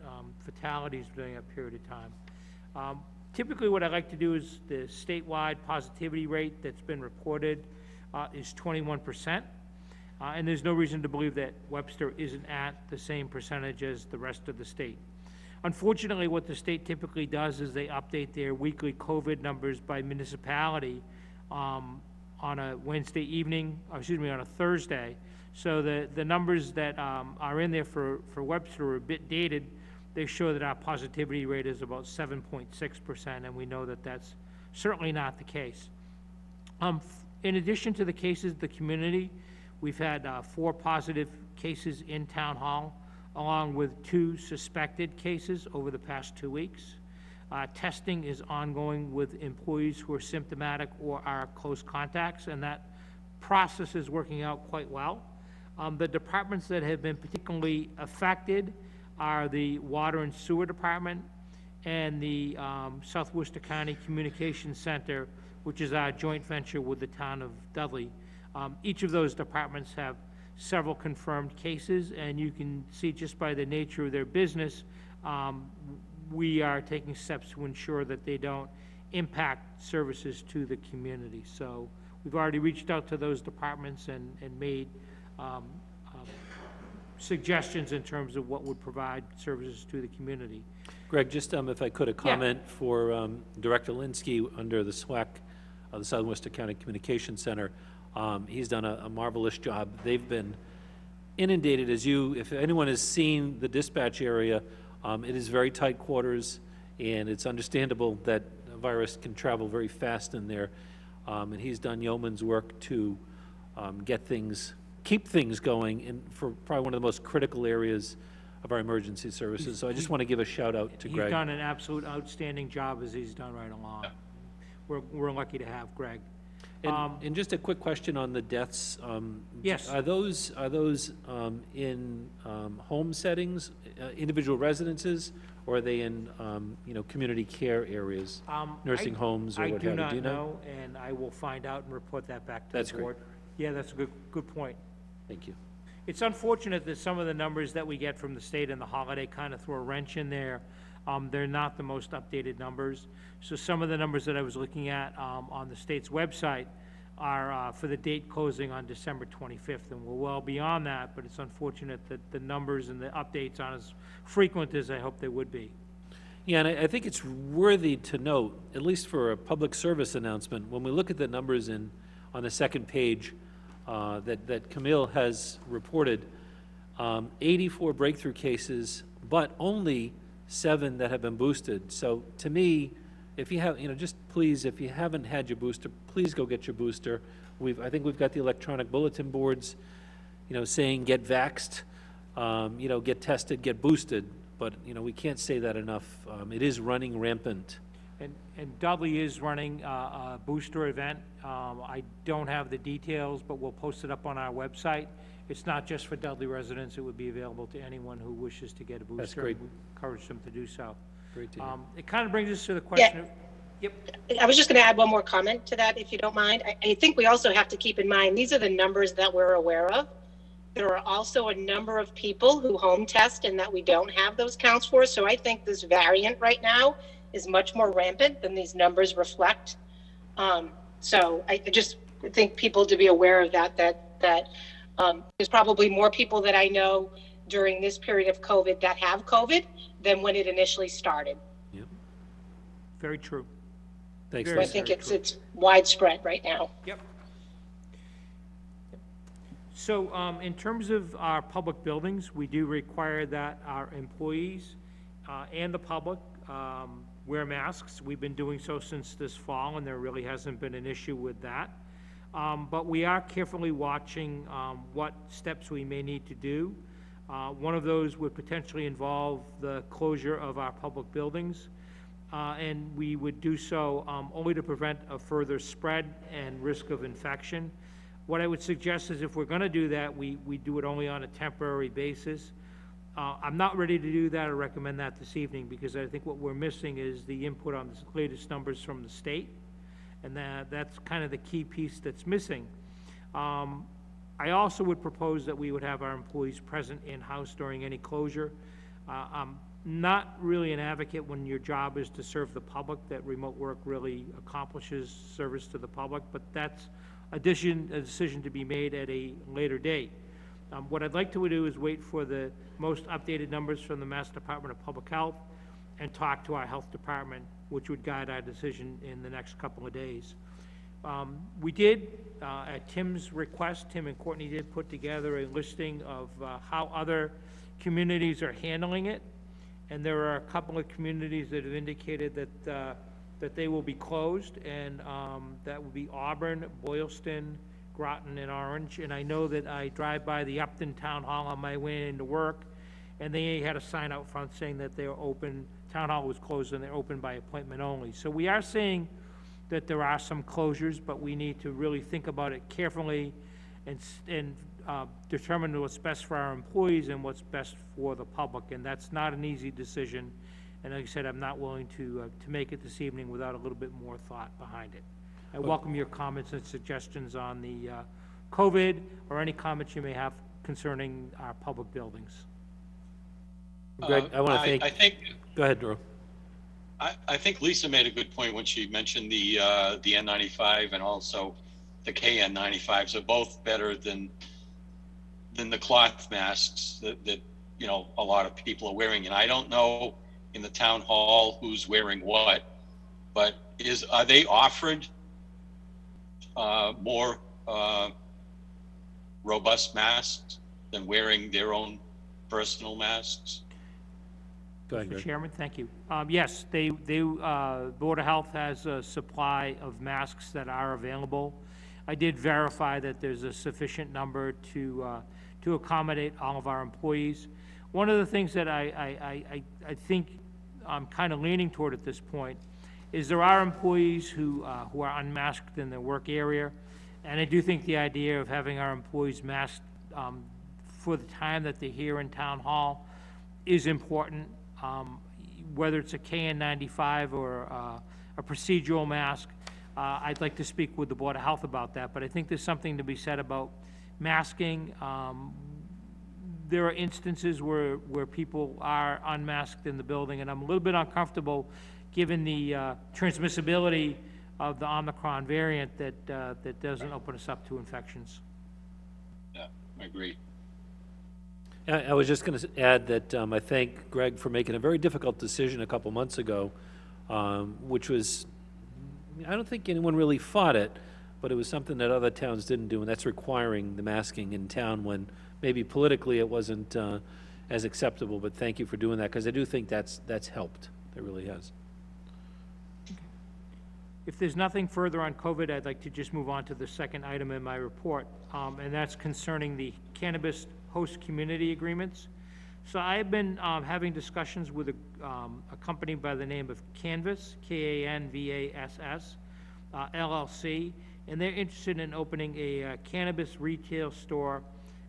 fatalities during that period of time. Typically what I like to do is the statewide positivity rate that's been reported is 21%. And there's no reason to believe that Webster isn't at the same percentage as the rest of the state. Unfortunately, what the state typically does is they update their weekly COVID numbers by municipality on a Wednesday evening, or excuse me, on a Thursday. So the numbers that are in there for Webster are a bit dated. They show that our positivity rate is about 7.6%, and we know that that's certainly not the case. In addition to the cases in the community, we've had 4 positive cases in Town Hall, along with 2 suspected cases over the past 2 weeks. Testing is ongoing with employees who are symptomatic or are close contacts, and that process is working out quite well. The departments that have been particularly affected are the Water and Sewer Department and the South Worcester County Communications Center, which is our joint venture with the town of Dudley. Each of those departments have several confirmed cases, and you can see just by the nature of their business, we are taking steps to ensure that they don't impact services to the community. So we've already reached out to those departments and made suggestions in terms of what would provide services to the community. Greg, just if I could, a comment for Director Linsky under the SWAC, the Southern Worcester County Communications Center. He's done a marvelous job. They've been inundated, if anyone has seen the dispatch area, it is very tight quarters, and it's understandable that a virus can travel very fast in there. And he's done yeoman's work to keep things going for probably one of the most critical areas of our emergency services. So I just want to give a shout out to Greg. He's done an absolute outstanding job as he's done right along. We're lucky to have Greg. And just a quick question on the deaths. Yes. Are those in home settings, individual residences, or are they in community care areas, nursing homes, or what have you? I do not know, and I will find out and report that back to That's the board. great. Yeah, that's a good point. Thank you. It's unfortunate that some of the numbers that we get from the state and the holiday kind of throw a wrench in there. They're not the most updated numbers. So some of the numbers that I was looking at on the state's website are for the date closing on December 25th, and we're well beyond that, but it's unfortunate that the numbers and the updates aren't as frequent as I hope they would be. Yeah, and I think it's worthy to note, at least for a public service announcement, when we look at the numbers on the second page that Camille has reported, 84 breakthrough cases, but only 7 that have been boosted. So to me, if you have, just please, if you haven't had your booster, please go get your booster. I think we've got the electronic bulletin boards, saying get vaxxed, get tested, get boosted. But, we can't say that enough. It is running rampant. And Dudley is running a booster event. I don't have the details, but we'll post it up on our website. It's not just for Dudley residents. It would be available to anyone who wishes to get a booster. That's great. We encourage them to do so. Great to hear. It kind of brings us to the question of, yep. I was just going to add one more comment to that, if you don't mind. I think we also have to keep in mind, these are the numbers that we're aware of. There are also a number of people who home test and that we don't have those counts for. So I think this variant right now is much more rampant than these numbers reflect. So I just think people to be aware of that there's probably more people that I know during this period of COVID that have COVID than when it initially started. Yep. Very true. Thanks. So I Very, think very it's widespread right now. Yep. So in terms of our public buildings, we do require that our employees and the public wear masks. We've been doing so since this fall, and there really hasn't been an issue with that. But we are carefully watching what steps we may need to do. One of those would potentially involve the closure of our public buildings, and we would do so only to prevent a further spread and risk of infection. What I would suggest is if we're going to do that, we do it only on a temporary basis. I'm not ready to do that or recommend that this evening because I think what we're missing is the input on the latest numbers from the state, and that's kind of the key piece that's missing. I also would propose that we would have our employees present in-house during any closure. I'm not really an advocate when your job is to serve the public that remote work really accomplishes service to the public, but that's a decision to be made at a later date. What I'd like to do is wait for the most updated numbers from the Mass Department of Public Health and talk to our health department, which would guide our decision in the next couple of days. We did, at Tim's request, Tim and Courtney did put together a listing of how other communities are handling it, and there are a couple of communities that have indicated that they will be closed, and that would be Auburn, Boylston, Groton, and Orange. And I know that I drive by the Upton Town Hall on my way into work, and they had a sign out front saying that they're open, Town Hall was closed and they're open by appointment only. So we are seeing that there are some closures, but we need to really think about it carefully and determine what's best for our employees and what's best for the public. And that's not an easy decision. And like I said, I'm not willing to make it this evening without a little bit more thought behind it. I welcome your comments and suggestions on the COVID or any comments you may have concerning our public buildings. Greg, I want to thank. I think. Go ahead, Drew. I think Lisa made a good point when she mentioned the N95 and also the KN95s are both better than the cloth masks that a lot of people are wearing. And I don't know in the town hall who's wearing what, but are they offered more robust masks than wearing their own personal masks? Go ahead, Mr. Greg. Chairman, thank you. Yes, Board of Health has a supply of masks that are available. I did verify that there's a sufficient number to accommodate all of our employees. One of the things that I think I'm kind of leaning toward at this point is there are employees who are unmasked in their work area, and I do think the idea of having our employees masked for the time that they're here in Town Hall is important. Whether it's a KN95 or a procedural mask, I'd like to speak with the Board of Health about that, but I think there's something to be said about masking. There are instances where people are unmasked in the building, and I'm a little bit uncomfortable, given the transmissibility of the Omicron variant, that doesn't open us up to infections. Yeah, I agree. I was just going to add that I thank Greg for making a very difficult decision a couple months ago, which was, I don't think anyone really fought it, but it was something that other towns didn't do, and that's requiring the masking in town when maybe politically it wasn't as acceptable, but thank you for doing that, because I do think that's helped. It really has. If there's nothing further on COVID, I'd like to just move on to the second item in my report, and that's concerning the cannabis host community agreements. So I've been having discussions with a company by the name of Canvass, Canvass, LLC, and they're interested in opening a cannabis retail store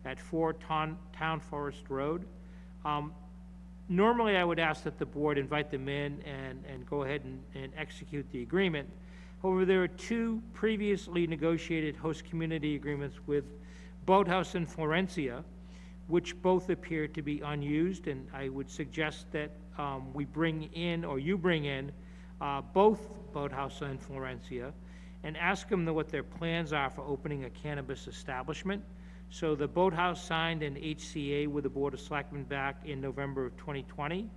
at 4 Town Forest Road. Normally, I would ask that the board invite them in and go ahead and execute the agreement. However, there are 2 previously negotiated host community agreements with Boathouse and Florencia, which both appear to be unused, and I would suggest that we bring in, or you bring in, both Boathouse and Florencia, and ask them what their plans are for opening a cannabis establishment. So the Boathouse signed an HCA with the Board of Selectmen back in November of 2020,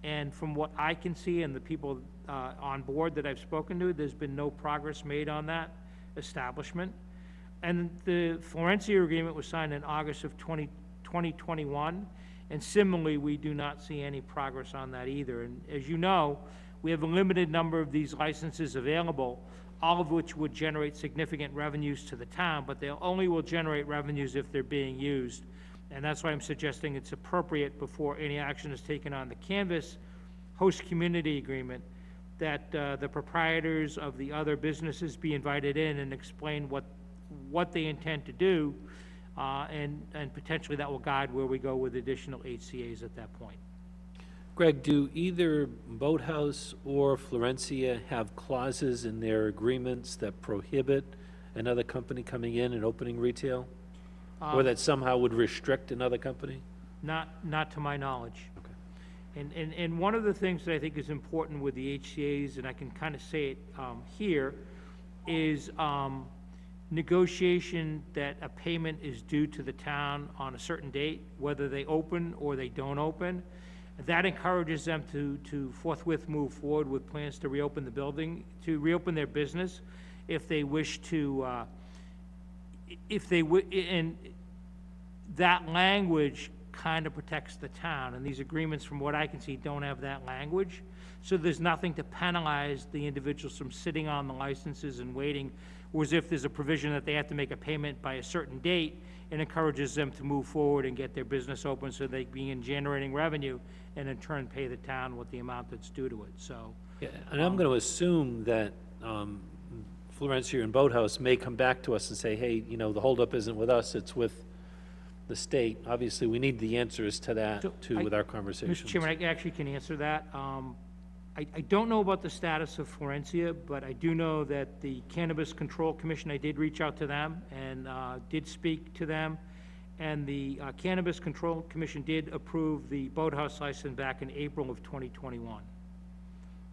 and from what I can see and the people on board that I've spoken to, there's been no progress made on that establishment. And the Florencia agreement was signed in August of 2021, and similarly, we do not see any progress on that either. And as you know, we have a limited number of these licenses available, all of which would generate significant revenues to the town, but they only will generate revenues if they're being used. And that's why I'm suggesting it's appropriate, before any action is taken on the Canvas host community agreement, that the proprietors of the other businesses be invited in and explain what they intend to do, and potentially that will guide where we go with additional HCA's at that point. Greg, do either Boathouse or Florencia have clauses in their agreements that prohibit another company coming in and opening retail? Or that somehow would restrict another company? Not to my knowledge. Okay. And one of the things that I think is important with the HCA's, and I can kind of say it here, is negotiation that a payment is due to the town on a certain date, whether they open or they don't open. That encourages them to forthwith move forward with plans to reopen the building, to reopen their business, if they wish to, and that language kind of protects the town, and these agreements, from what I can see, don't have that language. So there's nothing to penalize the individuals from sitting on the licenses and waiting, whereas if there's a provision that they have to make a payment by a certain date, it encourages them to move forward and get their business open so they begin generating revenue and in turn pay the town with the amount that's due to it, so. Yeah, and I'm going to assume that Florencia and Boathouse may come back to us and say, hey, you know, the holdup isn't with us, it's with the state. Obviously, we need the answers to that, too, with our conversations. Mr. Chairman, I actually can answer that. I don't know about the status of Florencia, but I do know that the Cannabis Control Commission, I did reach out to them and did speak to them, and the Cannabis Control Commission did approve the Boathouse license back in April of 2021.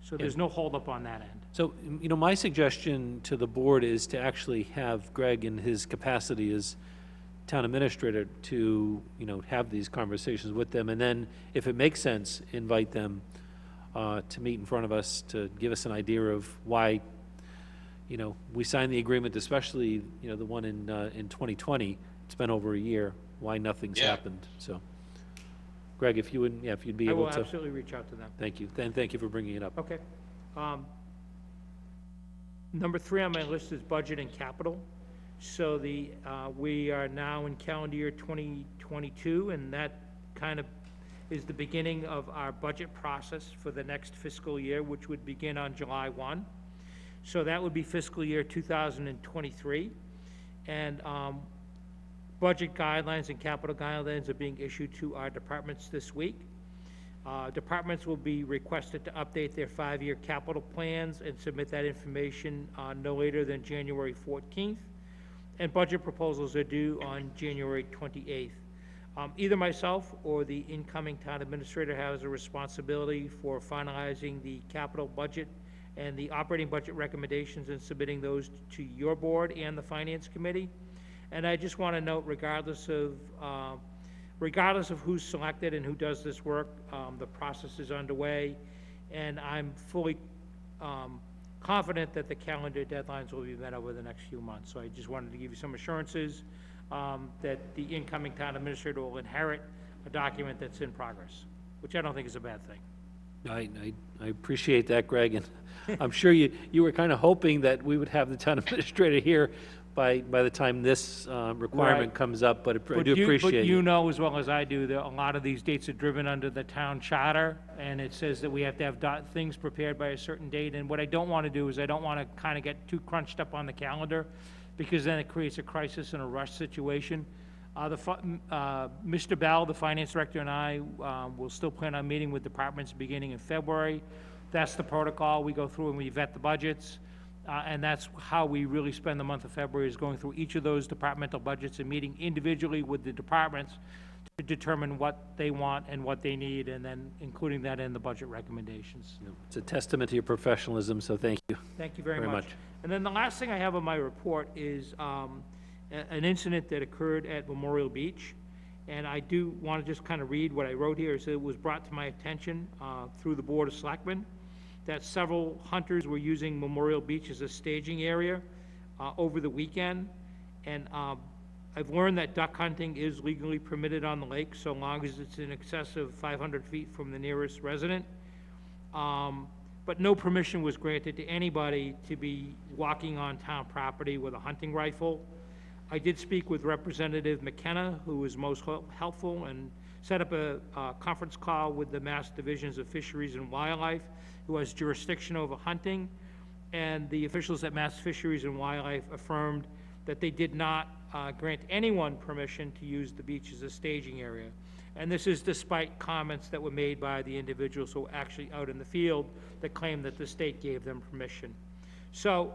So there's no holdup on that end. So, you know, my suggestion to the board is to actually have Greg, in his capacity as town administrator, to, you know, have these conversations with them, and then, if it makes sense, invite them to meet in front of us to give us an idea of why, you know, we signed the agreement, especially, you know, the one in 2020. It's been over a year. Why nothing's happened? So, Greg, if you would, yeah, if you'd be able to. I will absolutely reach out to them. Thank you. Then thank you for bringing it up. Okay. Number 3 on my list is budget and capital. So we are now in calendar year 2022, and that kind of is the beginning of our budget process for the next fiscal year, which would begin on July 1. So that would be fiscal year 2023. And budget guidelines and capital guidelines are being issued to our departments this week. Departments will be requested to update their 5-year capital plans and submit that information no later than January 14th. And budget proposals are due on January 28th. Either myself or the incoming town administrator has a responsibility for finalizing the capital budget and the operating budget recommendations and submitting those to your board and the finance committee. And I just want to note, regardless of who's selected and who does this work, the process is underway, and I'm fully confident that the calendar deadlines will be met over the next few months. So I just wanted to give you some assurances that the incoming town administrator will inherit a document that's in progress, which I don't think is a bad thing. I appreciate that, Greg, and I'm sure you were kind of hoping that we would have the town administrator here by the time this requirement Right. comes up, but I do appreciate But it. you know as well as I do that a lot of these dates are driven under the town charter, and it says that we have to have things prepared by a certain date, and what I don't want to do is I don't want to kind of get too crunched up on the calendar, because then it creates a crisis and a rush situation. Mr. Bell, the finance director, and I will still plan on meeting with departments beginning in February. That's the protocol. We go through and we vet the budgets. And that's how we really spend the month of February, is going through each of those departmental budgets and meeting individually with the departments to determine what they want and what they need, and then including that in the budget recommendations. It's a testament to your professionalism, so thank you. Thank you very Very much. much. And then the last thing I have on my report is an incident that occurred at Memorial Beach. And I do want to just kind of read what I wrote here. It was brought to my attention through the Board of Selectmen that several hunters were using Memorial Beach as a staging area over the weekend. And I've learned that duck hunting is legally permitted on the lake so long as it's in excess of 500 feet from the nearest resident. But no permission was granted to anybody to be walking on town property with a hunting rifle. I did speak with Representative McKenna, who was most helpful, and set up a conference call with the Mass Divisions of Fisheries and Wildlife, who has jurisdiction over hunting. And the officials at Mass Fisheries and Wildlife affirmed that they did not grant anyone permission to use the beach as a staging area. And this is despite comments that were made by the individuals who were actually out in the field that claimed that the state gave them permission. So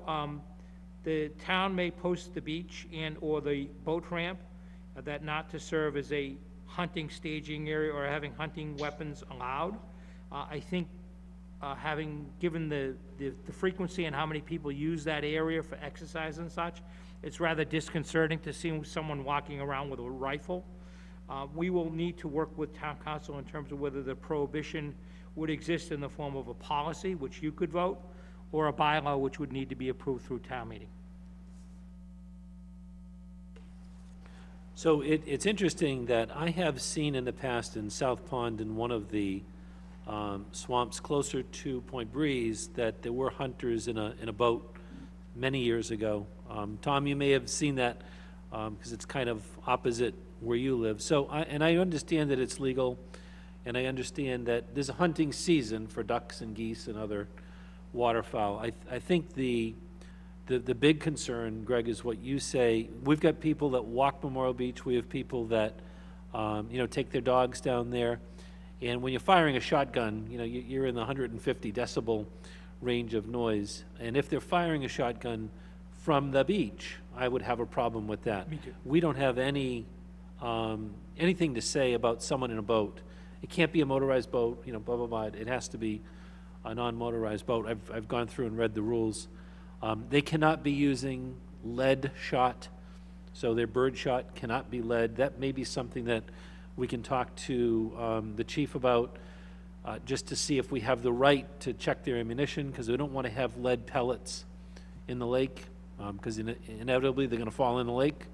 the town may post the beach and/or the boat ramp that not to serve as a hunting staging area or having hunting weapons allowed. I think having given the frequency and how many people use that area for exercise and such, it's rather disconcerting to see someone walking around with a rifle. We will need to work with town council in terms of whether the prohibition would exist in the form of a policy, which you could vote, or a bylaw, which would need to be approved through town meeting. So it's interesting that I have seen in the past in South Pond, in one of the swamps closer to Point Breeze, that there were hunters in a boat many years ago. Tom, you may have seen that because it's kind of opposite where you live. So, I understand that it's legal, and I understand that there's a hunting season for ducks and geese and other waterfowl. I think the big concern, Greg, is what you say. We've got people that walk Memorial Beach. We have people that, take their dogs down there. And when you're firing a shotgun, you're in the 150 decibel range of noise. And if they're firing a shotgun from the beach, I would have a problem with that. Me too. We don't have anything to say about someone in a boat. It can't be a motorized boat, blah, blah, blah. It has to be a non-motorized boat. I've gone through and read the rules. They cannot be using lead shot, so their bird shot cannot be lead. That may be something that we can talk to the chief about, just to see if we have the right to check their ammunition, because we don't want to have lead pellets in the lake, because inevitably they're going to fall in the lake.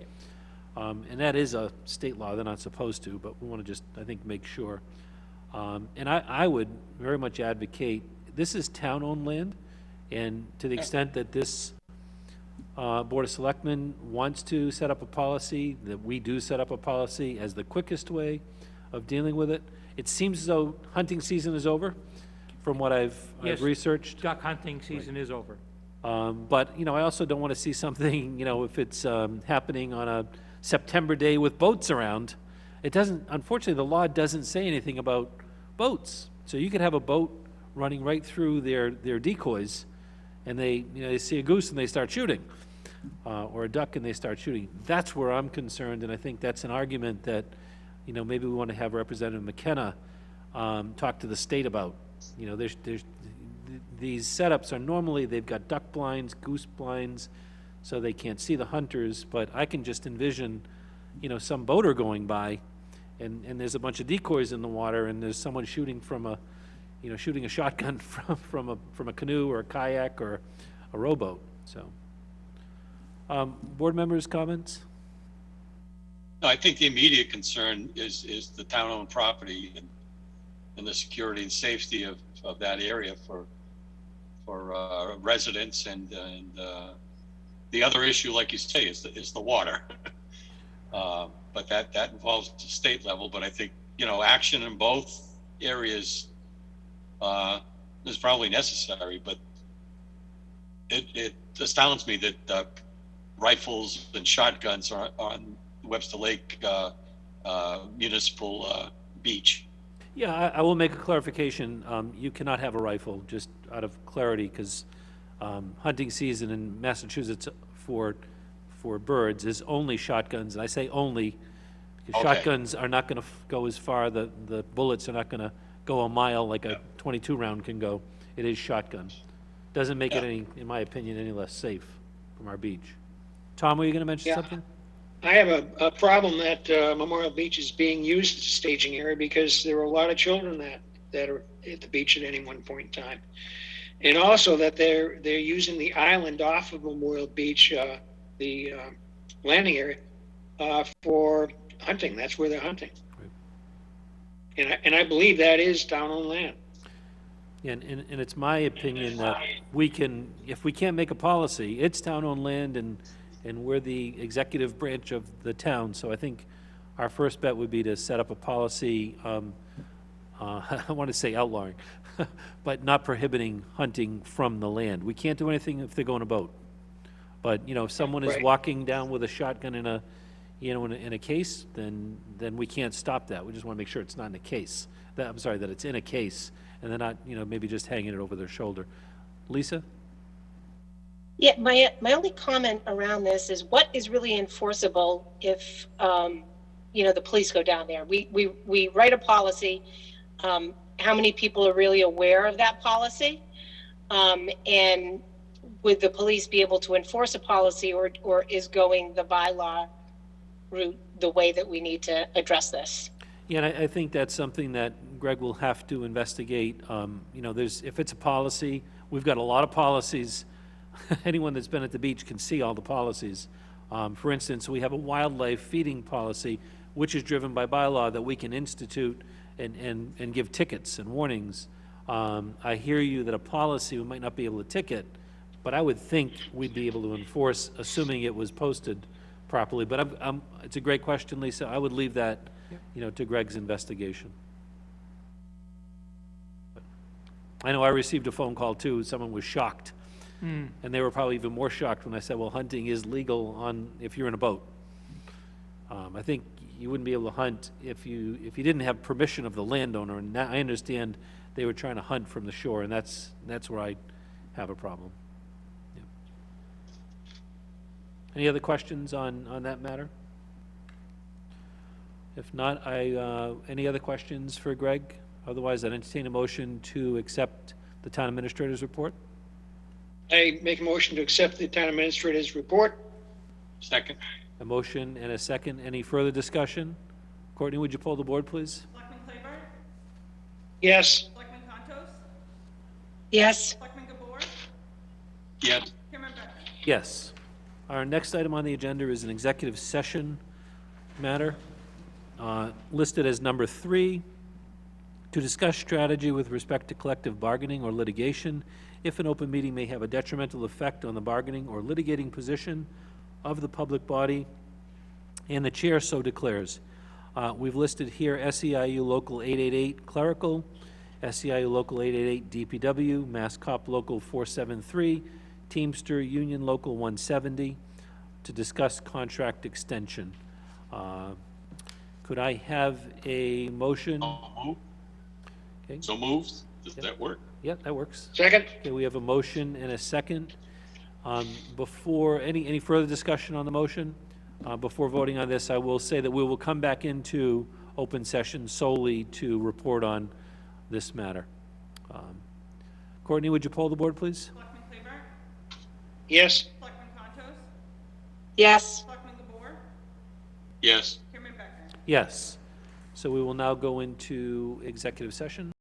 And that is a state law. They're not supposed to, but we want to just, I think, make sure. And I would very much advocate, this is town-owned land, and to the extent that this Board of Selectmen wants to set up a policy, that we do set up a policy as the quickest way of dealing with it. It seems as though hunting season is over, from what I've Yes. researched. Duck hunting season is over. But, I also don't want to see something, if it's happening on a September day with boats around. It doesn't, unfortunately, the law doesn't say anything about boats. So you could have a boat running right through their decoys, and they see a goose and they start shooting, or a duck and they start shooting. That's where I'm concerned, and I think that's an argument that, maybe we want to have Representative McKenna talk to the state about. These setups are normally, they've got duck blinds, goose blinds, so they can't see the hunters, but I can just envision, some boater going by, and there's a bunch of decoys in the water, and there's someone shooting from a, shooting a shotgun from a canoe or a kayak or a rowboat, so. Board members' comments? No, I think the immediate concern is the town-owned property and the security and safety of that area for residents, and the other issue, like you say, is the water. But that involves the state level. But I think action in both areas is probably necessary. But it astounds me that rifles and shotguns are on Webster Lake municipal beach. Yeah, I will make a clarification. You cannot have a rifle, just out of clarity, because hunting season in Massachusetts for birds is only shotguns, and I say only because Okay. shotguns are not going to go as far. The bullets are not going to go a mile like a 22 round can go. It is shotgun. Doesn't make it any, in my opinion, any less safe from our beach. Tom, were you going to mention Yeah. something? I have a problem that Memorial Beach is being used as a staging area because there are a lot of children that are at the beach at any one point in time. And also that they're using the island off of Memorial Beach, the landing area, for hunting. That's where they're hunting. And I believe that is town-owned land. Yeah, and it's my opinion that we can, if we can't make a policy, it's town-owned land, and we're the executive branch of the town, so I think our first bet would be to set up a policy, I want to say outlawing, but not prohibiting hunting from the land. We can't do anything if they go on a boat. But, if someone is Right. walking down with a shotgun in a, in a case, then we can't stop that. We just want to make sure it's not in a case. That it's in a case, and they're not, maybe just hanging it over their shoulder. Lisa? Yeah, my only comment around this is what is really enforceable if, the police go down there. We write a policy. How many people are really aware of that policy? And would the police be able to enforce a policy, or is going the bylaw route the way that we need to address this? Yeah, and I think that's something that Greg will have to investigate. If it's a policy, we've got a lot of policies. Anyone that's been at the beach can see all the policies. For instance, we have a wildlife feeding policy, which is driven by bylaw that we can institute and give tickets and warnings. I hear you that a policy, we might not be able to ticket, but I would think we'd be able to enforce, assuming it was posted properly. But it's a great question, Lisa. I would leave that, to Greg's investigation. I know I received a phone call too. Someone was shocked. And they were probably even more shocked when I said, well, hunting is legal if you're in a boat. I think you wouldn't be able to hunt if you didn't have permission of the landowner, and I understand they were trying to hunt from the shore, and that's where I have a problem. Yeah. Any other questions on that matter? If not, any other questions for Greg? Otherwise, I'd entertain a motion to accept the town administrator's report. I make a motion to accept the town administrator's report. Second. A motion and a second. Any further discussion? Courtney, would you poll the board, please? Selectman Claybart? Yes. Selectman Contos? Yes. Selectman Gabor? Yes. Chairman Beck? Yes. Our next item on the agenda is an executive session matter, listed as number 3, to discuss strategy with respect to collective bargaining or litigation if an open meeting may have a detrimental effect on the bargaining or litigating position of the public body, and the chair so declares. We've listed here SEIU Local 888 Clerical, SEIU Local 888 DPW, Mass Cop Local 473, Teamster Union Local 170, to discuss contract extension. Could I have a motion? So moved. Okay, So moved. Does that work? yeah, that works. Second? Okay, we have a motion and a second. Before, any further discussion on the motion? Before voting on this, I will say that we will come back into open session solely to report on this matter. Courtney, would you poll the board, please? Selectman Claybart? Yes? Selectman Contos? Yes. Selectman Gabor? Yes. Chairman Becker? Yes. So we will now go into executive session.